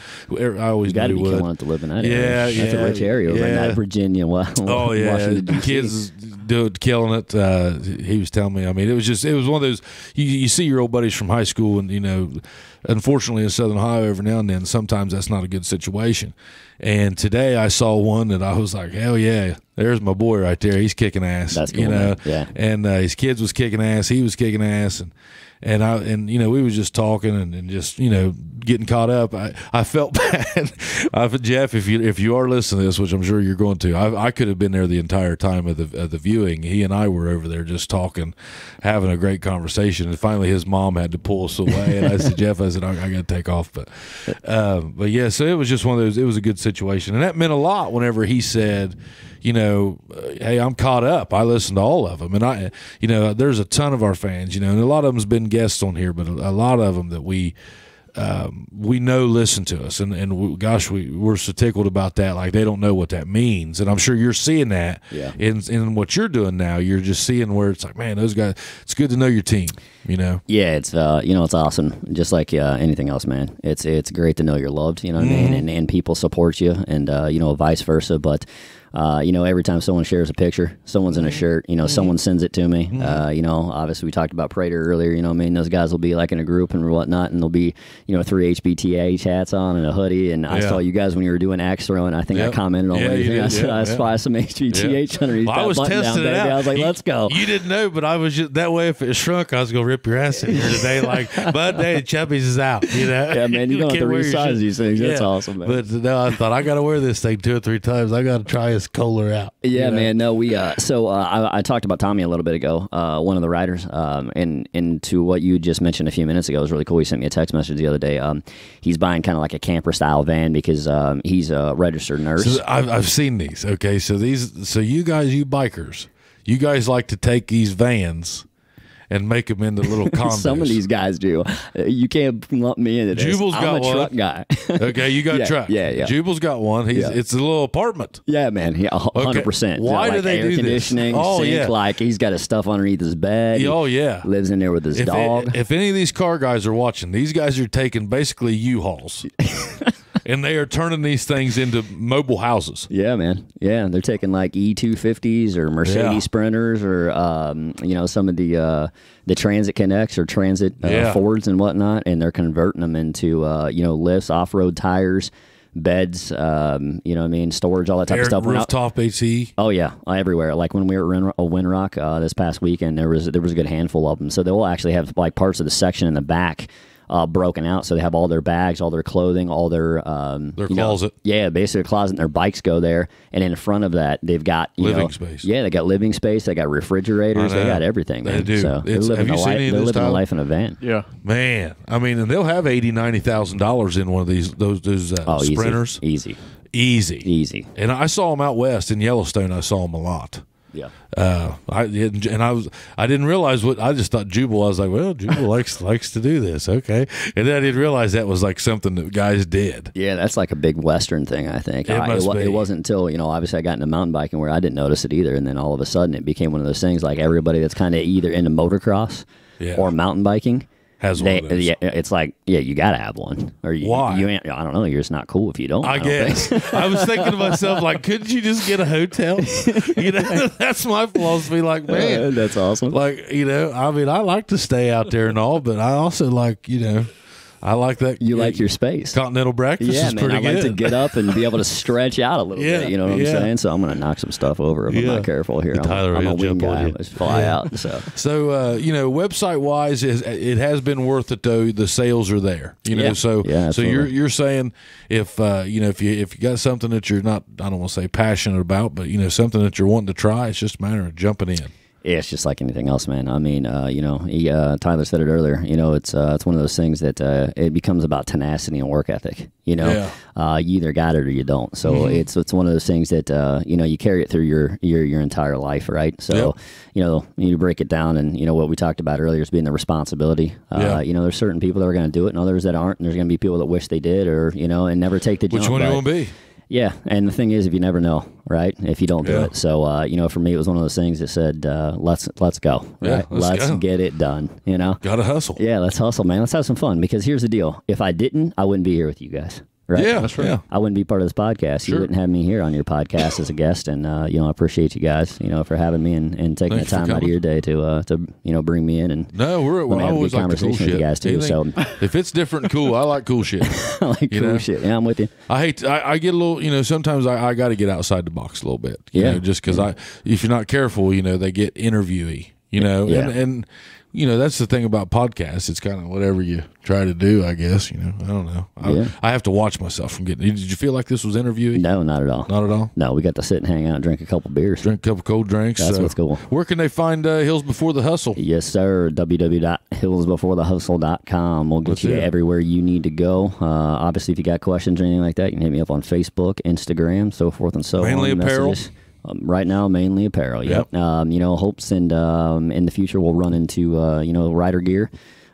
I always You got to knew be he would. killing it to live in that Yeah, area. That's a rich area over in yeah. that Virginia, Oh yeah, Washington, D.C. kids killing it. He was telling me. I mean, it was one of those. You see your old buddies from high school, and you know, unfortunately in Southern Ohio, every now and then, sometimes that's not a good situation. And today I saw one that I was like, hell yeah, there's my boy right there. He's kicking ass. That's cool, you know. man. Yeah. And his kids was kicking ass. He was kicking ass, and you know, we was just talking and just, you know, getting caught up. I felt bad. Jeff, if you are listening to this, which I'm sure you're going to, I could have been there the entire time of the viewing. He and I were over there just talking, having a great conversation, and finally his mom had to pull us away. And I said, Jeff, I got to take off. But yeah, so it was just one of those. It was a good situation, and that meant a lot whenever he said, you know, hey, I'm caught up. I listened to all of them. And you know, there's a ton of our fans, you know, and a lot of them's been guests on here, but a lot of them that we know listen to us. And gosh, we're so tickled about that. Like, they don't know what that means. And I'm sure you're seeing that in what you're doing now. You're just seeing where it's like, man, those guys, it's good to know your team, you know? Yeah, it's you know, it's awesome. Just like anything else, man. It's great to know you're loved, you know what I mean? And people support you, and you know, vice versa. But you know, every time someone shares a picture, someone's in a shirt, you know, someone sends it to me. You know, obviously we talked about Prater earlier, you know what I mean? Those guys will be like in a group and whatnot, and there'll be, you know, 3 HBTH hats on and a hoodie. And I saw you guys when you were doing axe throwing. I think I commented on everything. I said, I spy some HBTH underneath Well, I that was button down, testing it baby. out. I was like, let's go. You didn't know, but I was just that way. If it shrunk, I was gonna rip your ass in here today. Like, but hey, Chubbies is out. You know, Yeah, man, you don't have can't to wear your resize shit. these things. That's awesome, man. But no, I thought I got to wear this thing 2 or 3 times. I got to try his Kohler out. Yeah, you know? man. No, we. So I talked about Tommy a little bit ago, one of the writers, and to what you just mentioned a few minutes ago. It was really cool. He sent me a text message the other day. He's buying kind of like a camper style van because he's a registered nurse. So I've seen these. Okay, so you guys, you bikers, you guys like to take these vans and make them into little condos. Some of these guys do. You can't lump me into this. Jubal's I'm got a one. truck guy. Okay, you got Yeah, truck. yeah. Jubal's got one. It's a little apartment. Yeah, man. 100%. Why do they air do this? conditioning? Oh, sink, yeah. like he's got his stuff underneath his bed. Oh, yeah. Lives in there with his dog. If any of these car guys are watching, these guys are taking basically U-Hauls. And they are turning these things into mobile houses. Yeah, man. Yeah, they're taking like E250s or Mercedes Sprinters or you know, some of the Transit Connects or Transit Fords and whatnot, and they're converting them into you know, lifts, off-road tires, beds, you know what I mean, storage, all that type of stuff. Rooftop AC. Oh yeah, everywhere. Like when we were in Windrock this past weekend, there was a good handful of them. So they'll actually have like parts of the section in the back broken out, so they have all their bags, all their clothing, all their closet. Basically a closet, and their bikes go there. And in front of that, they've got living space. Yeah, they got living space. They got refrigerators. They got everything. Man. They do. So they're living a life in a van. Yeah, man. I mean, and they'll have $80,000-$90,000 in one of those sprinters. Easy. And I saw them out west in Yellowstone. I saw them a lot. Yeah. I didn't realize what I just thought Jubal. I was like, well, Jubal likes to do this, okay. And then I didn't realize that was like something that guys did. Yeah, that's like a big Western thing, I think. It wasn't until obviously I got into mountain biking where I didn't notice it either, and then all of a sudden it became one of those things. Like everybody that's kind of either into motocross or mountain biking has one of those. Yeah, it's like you gotta have one. Or why? I don't know. You're just not cool if you don't. I guess. I was thinking to myself, like, couldn't you just get a hotel? That's my philosophy. Like, man, that's awesome. Like, I mean, I like to stay out there and all, but I also like, I like that. You like your space. Continental breakfast is pretty good. I like to get up and be able to stretch out a little bit. You know what I'm saying? So I'm going to knock some stuff over if I'm not careful here. I'm a wing guy. Let's fly out. So website wise, it has been worth it though. The sales are there. So you're saying if you got something that you're not, I don't want to say passionate about, but something that you're wanting to try, it's just a matter of jumping in. Yeah, it's just like anything else, man. I mean, Tyler said it earlier. It's one of those things that it becomes about tenacity and work ethic. You either got it or you don't. So it's one of those things that you carry it through your entire life, right? So you break it down, and what we talked about earlier is being the responsibility. There's certain people that are going to do it, and others that aren't. And there's going to be people that wish they did, or and never take the jump. Which one do you want to be? Yeah, and the thing is, if you never know, right? If you don't do it, so for me, it was one of those things that said, "Let's go, right? Let's get it done." Gotta hustle. Yeah, let's hustle, man. Let's have some fun. Because here's the deal: if I didn't, I wouldn't be here with you guys. Right? Yeah, that's right. I wouldn't be part of this podcast. You wouldn't have me here on your podcast as a guest, and I appreciate you guys, for having me and taking the time out of your day to bring me in and we're always like conversation cool with you guys too. So if it's different and cool, I like cool shit. I like cool shit. Yeah, I'm with you. I get a little, sometimes I got to get outside the box a little bit. Just because if you're not careful, they get interviewee. And that's the thing about podcasts. It's kind of whatever you try to do, I guess. I don't know. I have to watch myself from getting. Did you feel like this was interviewing? No, not at all. Not at all? No, we got to sit and hang out and drink a couple beers. Drink a couple cold drinks. That's what's cool. Where can they find Hills Before the Hustle? Yes, sir. www.hillsbeforethehustle.com. We'll get you everywhere you need to go. Obviously, if you got questions or anything like that, you can hit me up on Facebook, Instagram, so forth and so on. Mainly apparel? Messages. Right now, mainly apparel. Yep. Hopes and in the future we'll run into rider gear,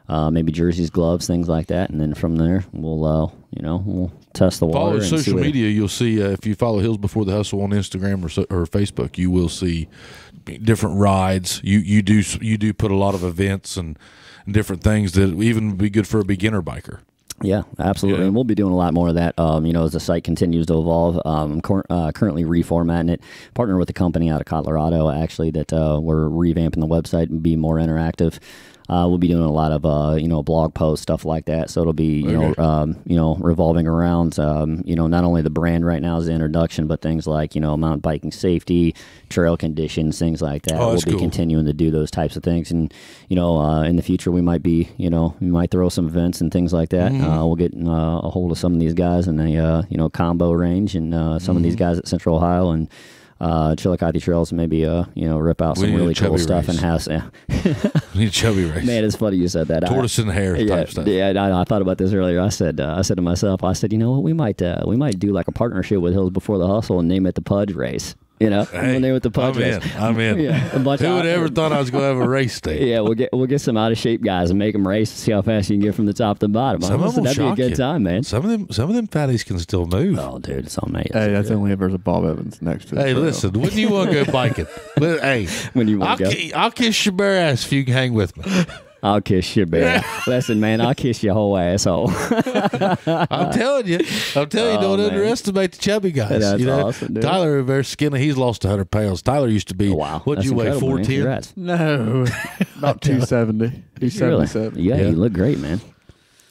maybe jerseys, gloves, things like that, and then from there we'll test the water. Follow and social media. You'll see if you follow Hills Before the Hustle on Instagram or Facebook, you will see different rides. You do put a lot of events and different things that even would be good for a beginner biker. Yeah, absolutely. And we'll be doing a lot more of that, as the site continues to evolve. I'm currently reformatting it, partner with a company out of Colorado, actually, that we're revamping the website and be more interactive. We'll be doing a lot of, blog posts, stuff like that. So it'll be, revolving around, not only the brand right now is the introduction, but things like, mountain biking safety, trail conditions, things like that. We'll be continuing to do those types of things. And, in the future, we might be, we might throw some events and things like that. We'll get a hold of some of these guys in the, combo range and some of these guys at Central Ohio and Chillicothe Trails, maybe rip out some really cool stuff and have. We need a chubby race. Man, it's funny you said that. Tortoise and hare type stuff. Yeah, I thought about this earlier. I said to myself, you know what, we might do like a partnership with Hills Before the Hustle and name it the Pudge Race. When they with the Pudge race. I'm in. Who would ever thought I was going to have a race day? Yeah, we'll get some out of shape guys and make them race and see how fast you can get from the top to the bottom. That'd be a good time, man. Some of them fatties can still move. Oh, dude, it's amazing. Hey, that's only if there's a Bob Evans next to it. Hey, listen, when you want to go biking? Hey, when you want to go, I'll kiss your bare ass if you can hang with me. I'll kiss your bear. Listen, man, I'll kiss your whole asshole. I'm telling you, don't underestimate the chubby guys. That's awesome, dude. Tyler, very skinny. He's lost 100 pounds. Tyler used to be, what'd you weigh, 410? No, about 270. He's 77. Yeah, you look great, man.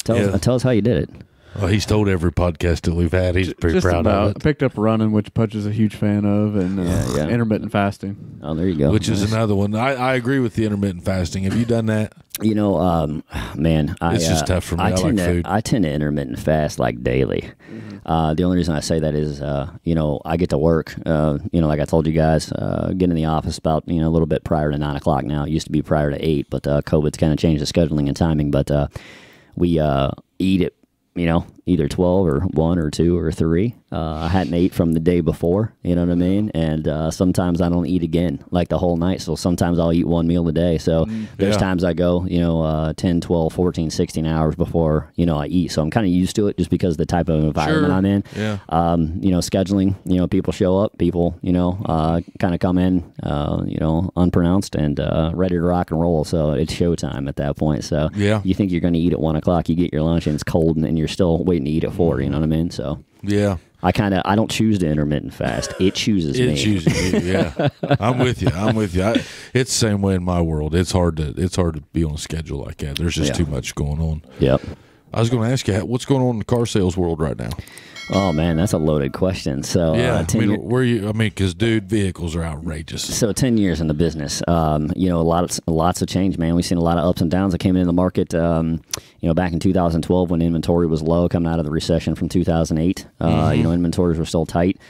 Tell us how you did it. Well, he's told every podcast that we've had. He's pretty Just proud about. of I it. picked up running, which Pudge is a huge fan of, and intermittent fasting. Oh, there you go. Which is another one. I agree with the intermittent fasting. Have you done that? You know, man, It's just tough for me. I like food. I tend to intermittent fast like daily. The only reason I say that is, you know, I get to work. You know, like I told you guys, get in the office about a little bit prior to 9 o'clock. Now it used to be prior to 8, but COVID's kind of changed the scheduling and timing. But we eat it. Either 12 or 1 or 2 or 3. I hadn't ate from the day before, you know what I mean? And sometimes I don't eat again, like the whole night. So sometimes I'll eat 1 meal a day. So there's times I go, 10, 12, 14, 16 hours before, I eat. So I'm kind of used to it just because of the type of environment I'm in. Yeah. Scheduling, people show up, people, kind of come in, unpronounced and ready to rock and roll. So it's showtime at that point. So you think you're going to eat at 1 o'clock, you get your lunch and it's cold and you're still waiting to eat at 4, you know what I mean? So yeah, I don't choose to intermittent fast. It chooses me. It chooses me. Yeah, I'm with you. It's the same way in my world. It's hard to be on a schedule like that. There's just too much going on. Yep. I was going to ask you, what's going on in the car sales world right now? Oh man, that's a loaded question. So because vehicles are outrageous. So 10 years in the business, lots of change, man. We've seen a lot of ups and downs that came in the market. Back in 2012 when inventory was low, coming out of the recession from 2008. Inventories were still tight.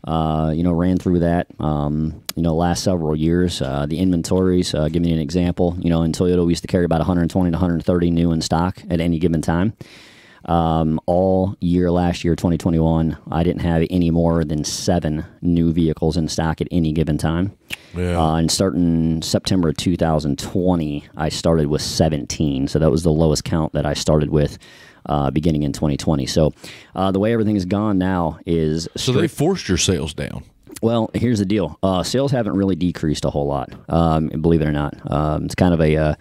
Ran through that. Last several years, the inventories. Give me an example. In Toyota, we used to carry about 120 to 130 new in stock at any given time. All year last year, 2021, I didn't have any more than 7 new vehicles in stock at any given time. Yeah. And starting September 2020, I started with 17. So that was the lowest count that I started with beginning in 2020. So the way everything has gone now is... So they forced your sales down. Well, here's the deal. Sales haven't really decreased a whole lot, believe it or not. It's kind of a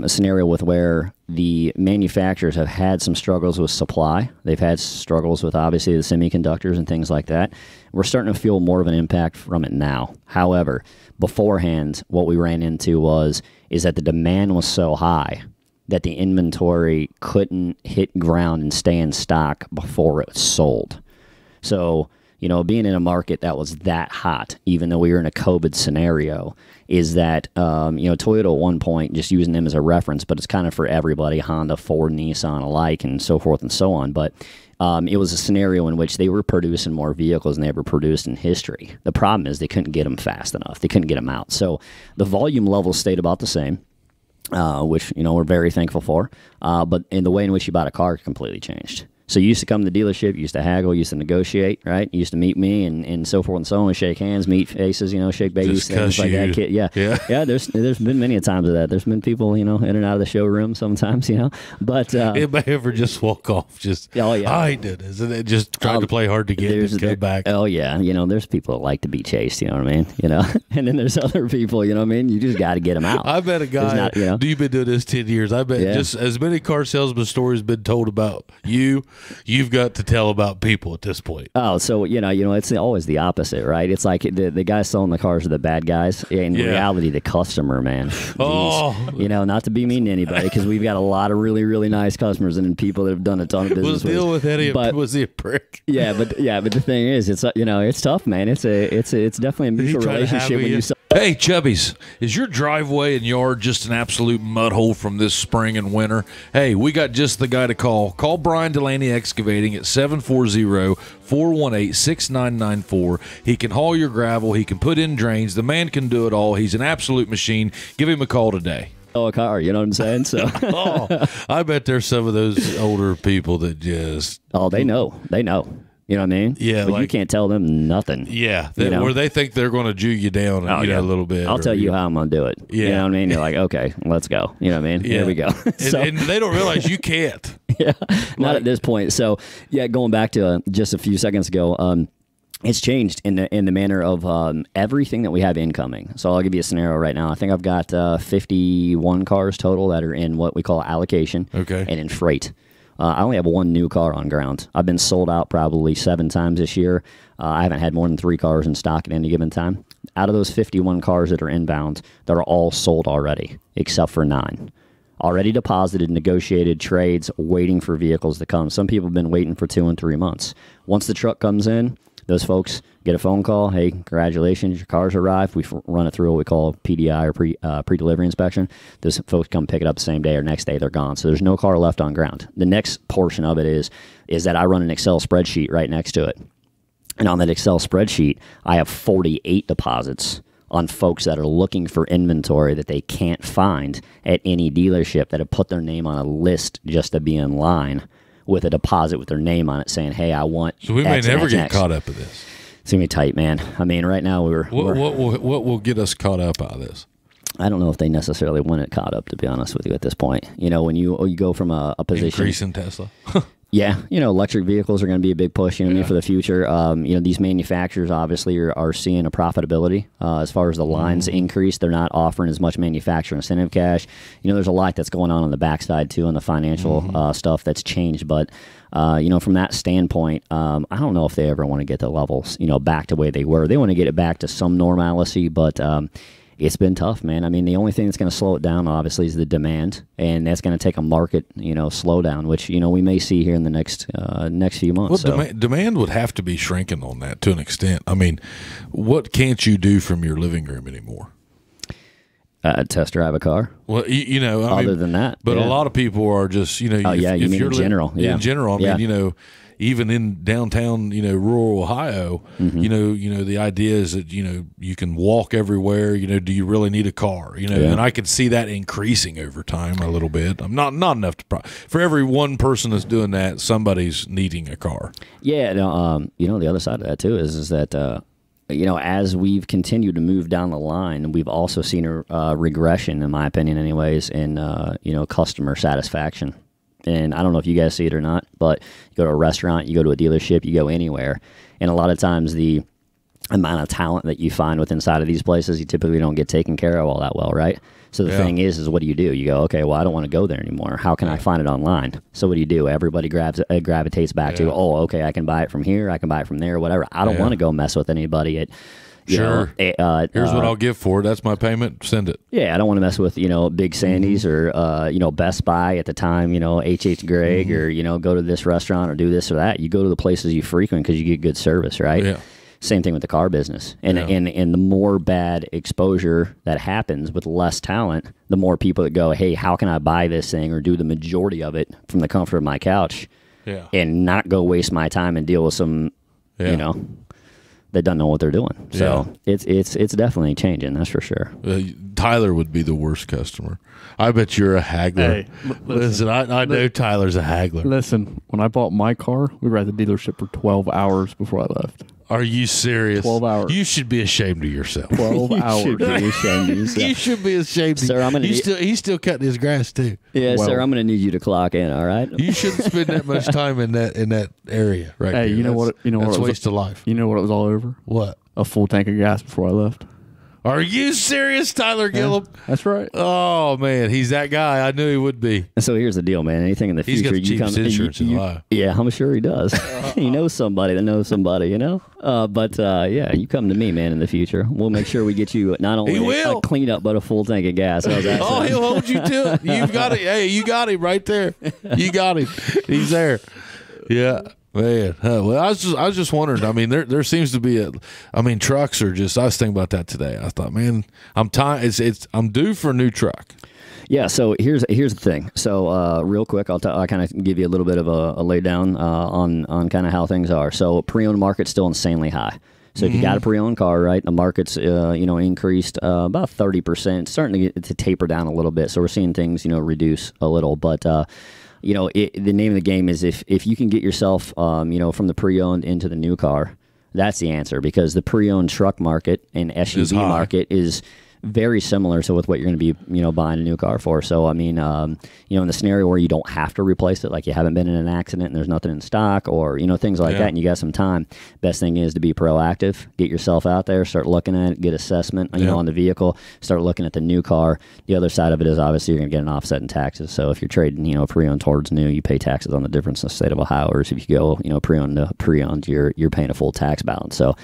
scenario with where the manufacturers have had some struggles with supply. They've had struggles with, obviously, the semiconductors and things like that. We're starting to feel more of an impact from it now. However, beforehand, what we ran into is that the demand was so high that the inventory couldn't hit ground and stay in stock before it sold. So, being in a market that was that hot, even though we were in a COVID scenario, is that, Toyota at one point, just using them as a reference, but it's kind of for everybody, Honda, Ford, Nissan alike, and so forth and so on. But it was a scenario in which they were producing more vehicles than they ever produced in history. The problem is they couldn't get them fast enough. They couldn't get them out. So the volume levels stayed about the same, which, we're very thankful for. But in the way in which you bought a car completely changed. So you used to come to the dealership, you used to haggle, you used to negotiate, right? You used to meet me and so forth and so on, shake hands, meet faces, shake babies, things like that. Yeah. There's been many a times of that. There's been people, in and out of the showroom sometimes, but it may ever just walk off, I did this, and just trying to play hard to get and come back. Oh yeah, there's people that like to be chased, you know what I mean? And then there's other people, you know what I mean? You just got to get them out. I bet a guy. You've been doing this 10 years. I bet just as many car salesman stories been told about you. You've got to tell about people at this point. Oh, so it's always the opposite, right? It's like the guys selling the cars are the bad guys. In reality, the customer, man. Jeez. Not to be mean to anybody, because we've got a lot of really, really nice customers and people that have done a ton of business. Was he a prick? Yeah, but the thing is, it's it's tough, man. It's definitely a mutual relationship when you sell. Hey, Chubbies, is your driveway and yard just an absolute mud hole from this spring and winter? Hey, we got just the guy to call. Call Brian Dulaney Excavating at 740-418-6994. He can haul your gravel. He can put in drains. The man can do it all. He's an absolute machine. Give him a call today. A car, you know what I'm saying? So, I bet there's some of those older people that just... Oh, they know. You know what I mean? Yeah. But you can't tell them nothing. Yeah. Where they think they're going to Jew you down a little bit. I'll tell you how I'm going to do it. Yeah. You know what I mean? You're like, okay, let's go. You know what I mean? Yeah. Here we go. And they don't realize you can't. Yeah. Not at this point. So, going back to just a few seconds ago, it's changed in the manner of everything that we have incoming. So I'll give you a scenario right now. I think I've got 51 cars total that are in what we call allocation and in freight. I only have 1 new car on ground. I've been sold out probably 7 times this year. I haven't had more than 3 cars in stock at any given time. Out of those 51 cars that are inbound, they're all sold already, except for 9. already deposited, negotiated trades, waiting for vehicles to come. Some people have been waiting for 2 and 3 months. Once the truck comes in, those folks get a phone call. Hey, congratulations, your car's arrived. We run it through what we call PDI or pre-delivery inspection. Those folks come pick it up the same day or next day, they're gone. So there's no car left on ground. The next portion of it is that I run an Excel spreadsheet right next to it. And on that Excel spreadsheet, I have 48 deposits on folks that are looking for inventory that they can't find at any dealership that have put their name on a list just to be in line with a deposit with their name on it saying, hey, I want So we X, may never X, get X. caught up in this. It's going to be tight, man. I mean, right now What will get us caught up out of this? I don't know if they necessarily want it caught up, to be honest with you, at this point. You know, when you go from a position... Increase in Tesla. Yeah, you know, electric vehicles are going to be a big push, you know what I mean, for the future. You know, these manufacturers obviously are seeing a profitability as far as the lines increase. They're not offering as much manufacturer incentive cash. You know, there's a lot that's going on the backside, too, on the financial stuff that's changed. But, you know, from that standpoint, I don't know if they ever want to get the levels, you know, back to where they were. They want to get it back to some normalcy, but... it's been tough, man. I mean, the only thing that's going to slow it down, obviously, is the demand, and that's going to take a market, you know, slowdown, which, you know, we may see here in the next few months. Well, demand would have to be shrinking on that to an extent. I mean, what can't you do from your living room anymore? Test drive a car. Well, you know, other than that, but a lot of people are just, you know, you mean in general? In general, I mean, you know, even in downtown, you know, rural Ohio, you know, the idea is that, you know, you can walk everywhere. You know, do you really need a car? You know, and I could see that increasing over time a little bit. I'm not enough to for every one person that's doing that, somebody's needing a car. Yeah, you know, the other side of that too is that. You know, as we've continued to move down the line, we've also seen a regression, in my opinion, anyways, in you know, customer satisfaction. And I don't know if you guys see it or not, but you go to a restaurant, you go to a dealership, you go anywhere, and a lot of times the amount of talent that you find within inside of these places, you typically don't get taken care of all that well, right? So the thing is what do? You go, okay, well, I don't want to go there anymore. How can I find it online? So what do? Everybody gravitates back to, oh, okay, I can buy it from here, I can buy it from there, whatever. I don't want to go mess with anybody at, Sure. Here's what I'll give for it. That's my payment. Send it. Yeah, I don't want to mess with, you know, Big Sandy's or, you know, Best Buy at the time, you know, H.H. Gregg or, you know, go to this restaurant or do this or that. You go to the places you frequent because you get good service, right? Yeah. Same thing with the car business. And the more bad exposure that happens with less talent, the more people that go, hey, how can I buy this thing or do the majority of it from the comfort of my couch and not go waste my time and deal with some, you know, that don't know what they're doing. So it's definitely changing, that's for sure. Tyler would be the worst customer. I bet you're a haggler. Hey, listen, I know Tyler's a haggler. Listen, when I bought my car, we were at the dealership for 12 hours before I left. Are you serious? 12 hours. You should be ashamed of yourself. 12 hours. Should be ashamed of yourself. You should be ashamed. Sir, he's still cutting his grass too. Yeah, well, sir, I'm going to need you to clock in. All right. You shouldn't spend that much time in that area, right? Hey, there. you know what? You know that's what? Waste of life. You know what it was all over? What? A full tank of gas before I left. Are you serious, Tyler Gillum? That's right. Oh man, he's that guy. I knew he would be. So here's the deal, man. Anything in the future, he's got the cheapest insurance in Ohio. Yeah, I'm sure he does. He knows somebody that knows somebody, you know. But yeah, you come to me, man. In the future, we'll make sure we get you not only a cleanup but a full tank of gas. How's that? Oh, he'll hold you to it. You've got it. Hey, you got him right there. You got him. He's there. Yeah. Man, well, I was just wondering. I mean, there seems to be trucks are just. I was thinking about that today. I thought, man, I'm due for a new truck. Yeah. So here's the thing. So real quick, I'll kind of give you a little bit of a laydown on kind of how things are. So pre-owned market's still insanely high. So if you got a pre-owned car, right, the market's increased about 30%, starting to taper down a little bit. So we're seeing things reduce a little, but. The name of the game is if you can get yourself, from the pre-owned into the new car, that's the answer, because the pre-owned truck market and SUV market is very similar to with what you're going to be, buying a new car for. So, I mean, in the scenario where you don't have to replace it, like you haven't been in an accident and there's nothing in stock or, things like that, and you got some time, best thing is to be proactive, get yourself out there, start looking at it, get assessment, on the vehicle, start looking at the new car. The other side of it is obviously you're going to get an offset in taxes. So if you're trading, pre-owned towards new, you pay taxes on the difference in the state of Ohio. Or if you go, pre-owned to pre-owned, you're paying a full tax balance. So,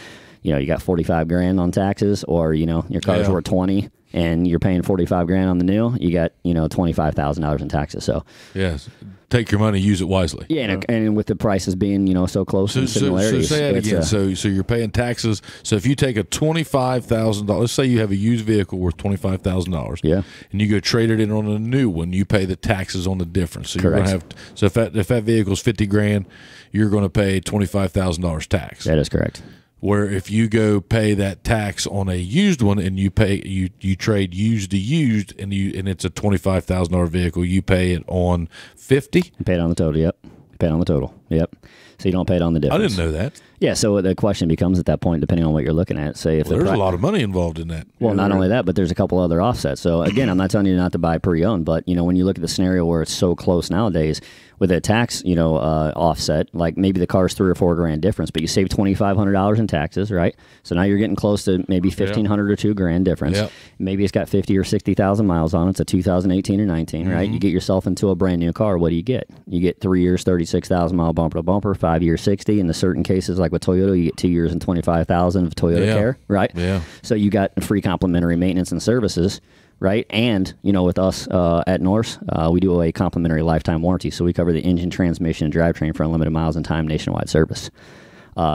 you got $45,000 on taxes, or your car's worth 20, and you're paying $45,000 on the new, you got $25,000 in taxes. So yes, take your money, use it wisely. yeah, and with the prices being so close in similarities. So say that again. So you're paying taxes. So if you take a $25,000, let's say you have a used vehicle worth $25,000, yeah, and you go trade it in on a new one, you pay the taxes on the difference. So correct. you're going to have. So if that vehicle's $50,000, you're going to pay $25,000 tax. That is correct. Where if you go pay that tax on a used one and you trade used to used and it's a $25,000 vehicle, you pay it on 50. You pay it on the total. Yep. You pay it on the total. Yep. So you don't pay it on the difference. I didn't know that. Yeah. So the question becomes at that point, depending on what you're looking at. Say if there's a lot of money involved in that. Well, not only that, but there's a couple other offsets. So again, I'm not telling you not to buy pre-owned, but when you look at the scenario where it's so close nowadays with a tax, offset, like maybe the car's $3,000 or $4,000 difference, but you save $2,500 in taxes, right? So now you're getting close to maybe $1,500 or $2,000 difference. Yep. Maybe it's got 50 or 60,000 miles on it. It's a 2018 or 19, right? You get yourself into a brand new car. What do you get? You get 3 years, 36,000 mile bumper to bumper, 5 years, 60. In the certain cases, like with Toyota, you get 2 years and 25,000 of Toyota Care, right? Yeah. So you got free complimentary maintenance and services. Right. And, with us at Norse, we do a complimentary lifetime warranty. So we cover the engine, transmission, and drivetrain for unlimited miles and time nationwide service.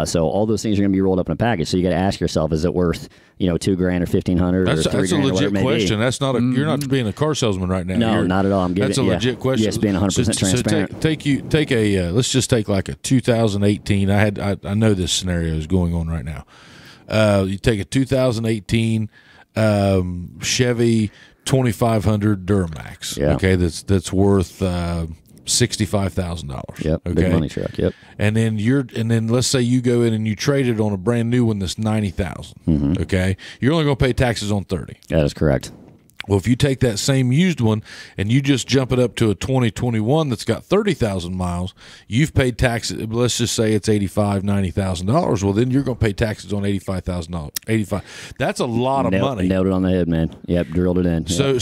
So all those things are going to be rolled up in a package. So you got to ask yourself, is it worth, $2,000 or $1,500 or $3,000? That's a legit question. That's not you're not being a car salesman right now. No, not at all. That's a legit question. Yes, being 100% transparent. So let's just take like a 2018. I know this scenario is going on right now. You take a 2018 Chevy 2500 Duramax. Yeah. Okay, that's worth $65,000. Yep, okay? big money truck. Yep. And then let's say you go in and you trade it on a brand new one that's $90,000. Okay, you're only going to pay taxes on 30. That is correct. Well, if you take that same used one and you just jump it up to a 2021 that's got 30,000 miles, you've paid taxes. Let's just say it's $85,000, $90,000. Well, then you're going to pay taxes on $85,000. $85,000. That's a lot of money. Nailed it on the head, man. Yep, drilled it in. So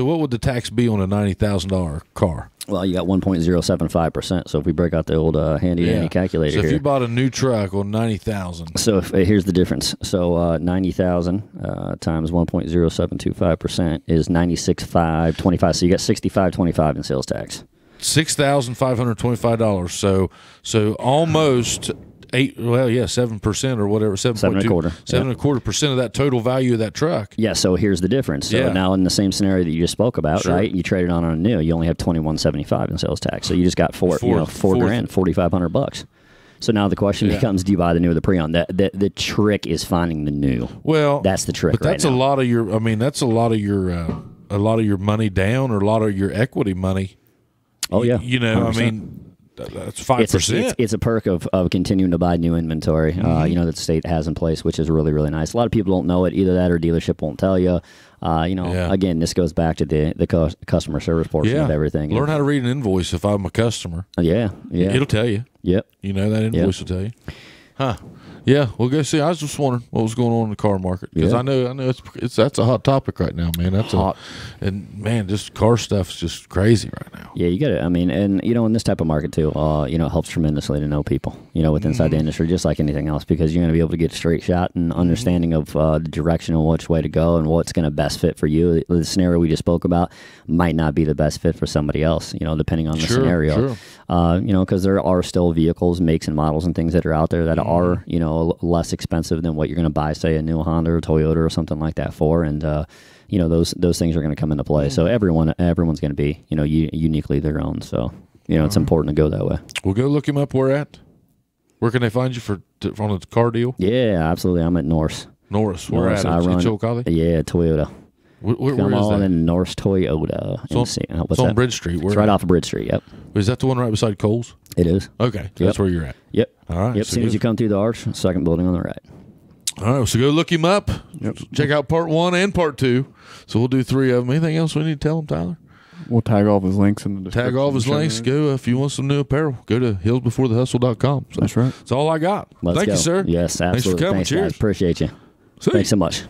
what would the tax be on a $90,000 car? Well, you got 1.075%. So if we break out the old handy-dandy calculator So if here. you bought a new truck on $90,000. So here's the difference. So 90,000 times 1.0725% is 96,525. So you got 65.25 in sales tax. $6,525. So almost 7% or whatever, 7.25% of that total value of that truck. Yeah. So here's the difference. So now in the same scenario that you just spoke about, right? You traded on a new, you only have $2,175 in sales tax. So you just got $4,000, $4,500. So now the question becomes: do you buy the new or the pre-owned? The trick is finding the new. Well, that's the trick. But that's right now. a lot of your. I mean, that's a lot of your money down, or a lot of your equity money. Oh yeah. 100%. I mean. That's 5%. It's a perk of continuing to buy new inventory, that the state has in place, which is really, really nice. A lot of people don't know it. Either that or dealership won't tell you. Again, this goes back to the customer service portion of everything. Learn how to read an invoice if I'm a customer. Yeah. It'll tell you. Yep. That invoice will tell you. Huh. Yeah, well, go see. I was just wondering what was going on in the car market because I know that's a hot topic right now, man. That's hot, and man, just car stuff is just crazy right now. Yeah, you got it. I mean, and in this type of market too, it helps tremendously to know people, with inside the industry, just like anything else, because you're going to be able to get a straight shot and understanding of the direction and which way to go and what's going to best fit for you. The scenario we just spoke about might not be the best fit for somebody else, depending on the scenario. Because there are still vehicles, makes and models and things that are out there that are, less expensive than what you're going to buy, say, a new Honda or Toyota or something like that for. And, those things are going to come into play. So everyone's going to be, uniquely their own. So, it's important to go that way. Well, go look him up. Where can they find you on a car deal? Yeah, absolutely. I'm at Norse. Where at? In Chillicothe? Yeah, Toyota. Where Come is on that? in Norse Toyota. It's on Bridge Street. It's right off of Bridge Street, yep. Is that the one right beside Coles? It is. Okay, so that's where you're at. Yep. All right. Yep, as soon as you come through the arch, second building on the right. All right, so go look him up. Yep. Check out part 1 and part 2. So we'll do 3 of them. Anything else we need to tell them, Tyler? We'll tag all of his links in the description. Tag all of his links. Go if you want some new apparel. Go to hillsbeforethehustle.com. So that's right. That's all I got. Let's Thank go. you, sir. Yes, absolutely. Thanks for coming. Thanks, Cheers. guys. Appreciate you. Thanks so much.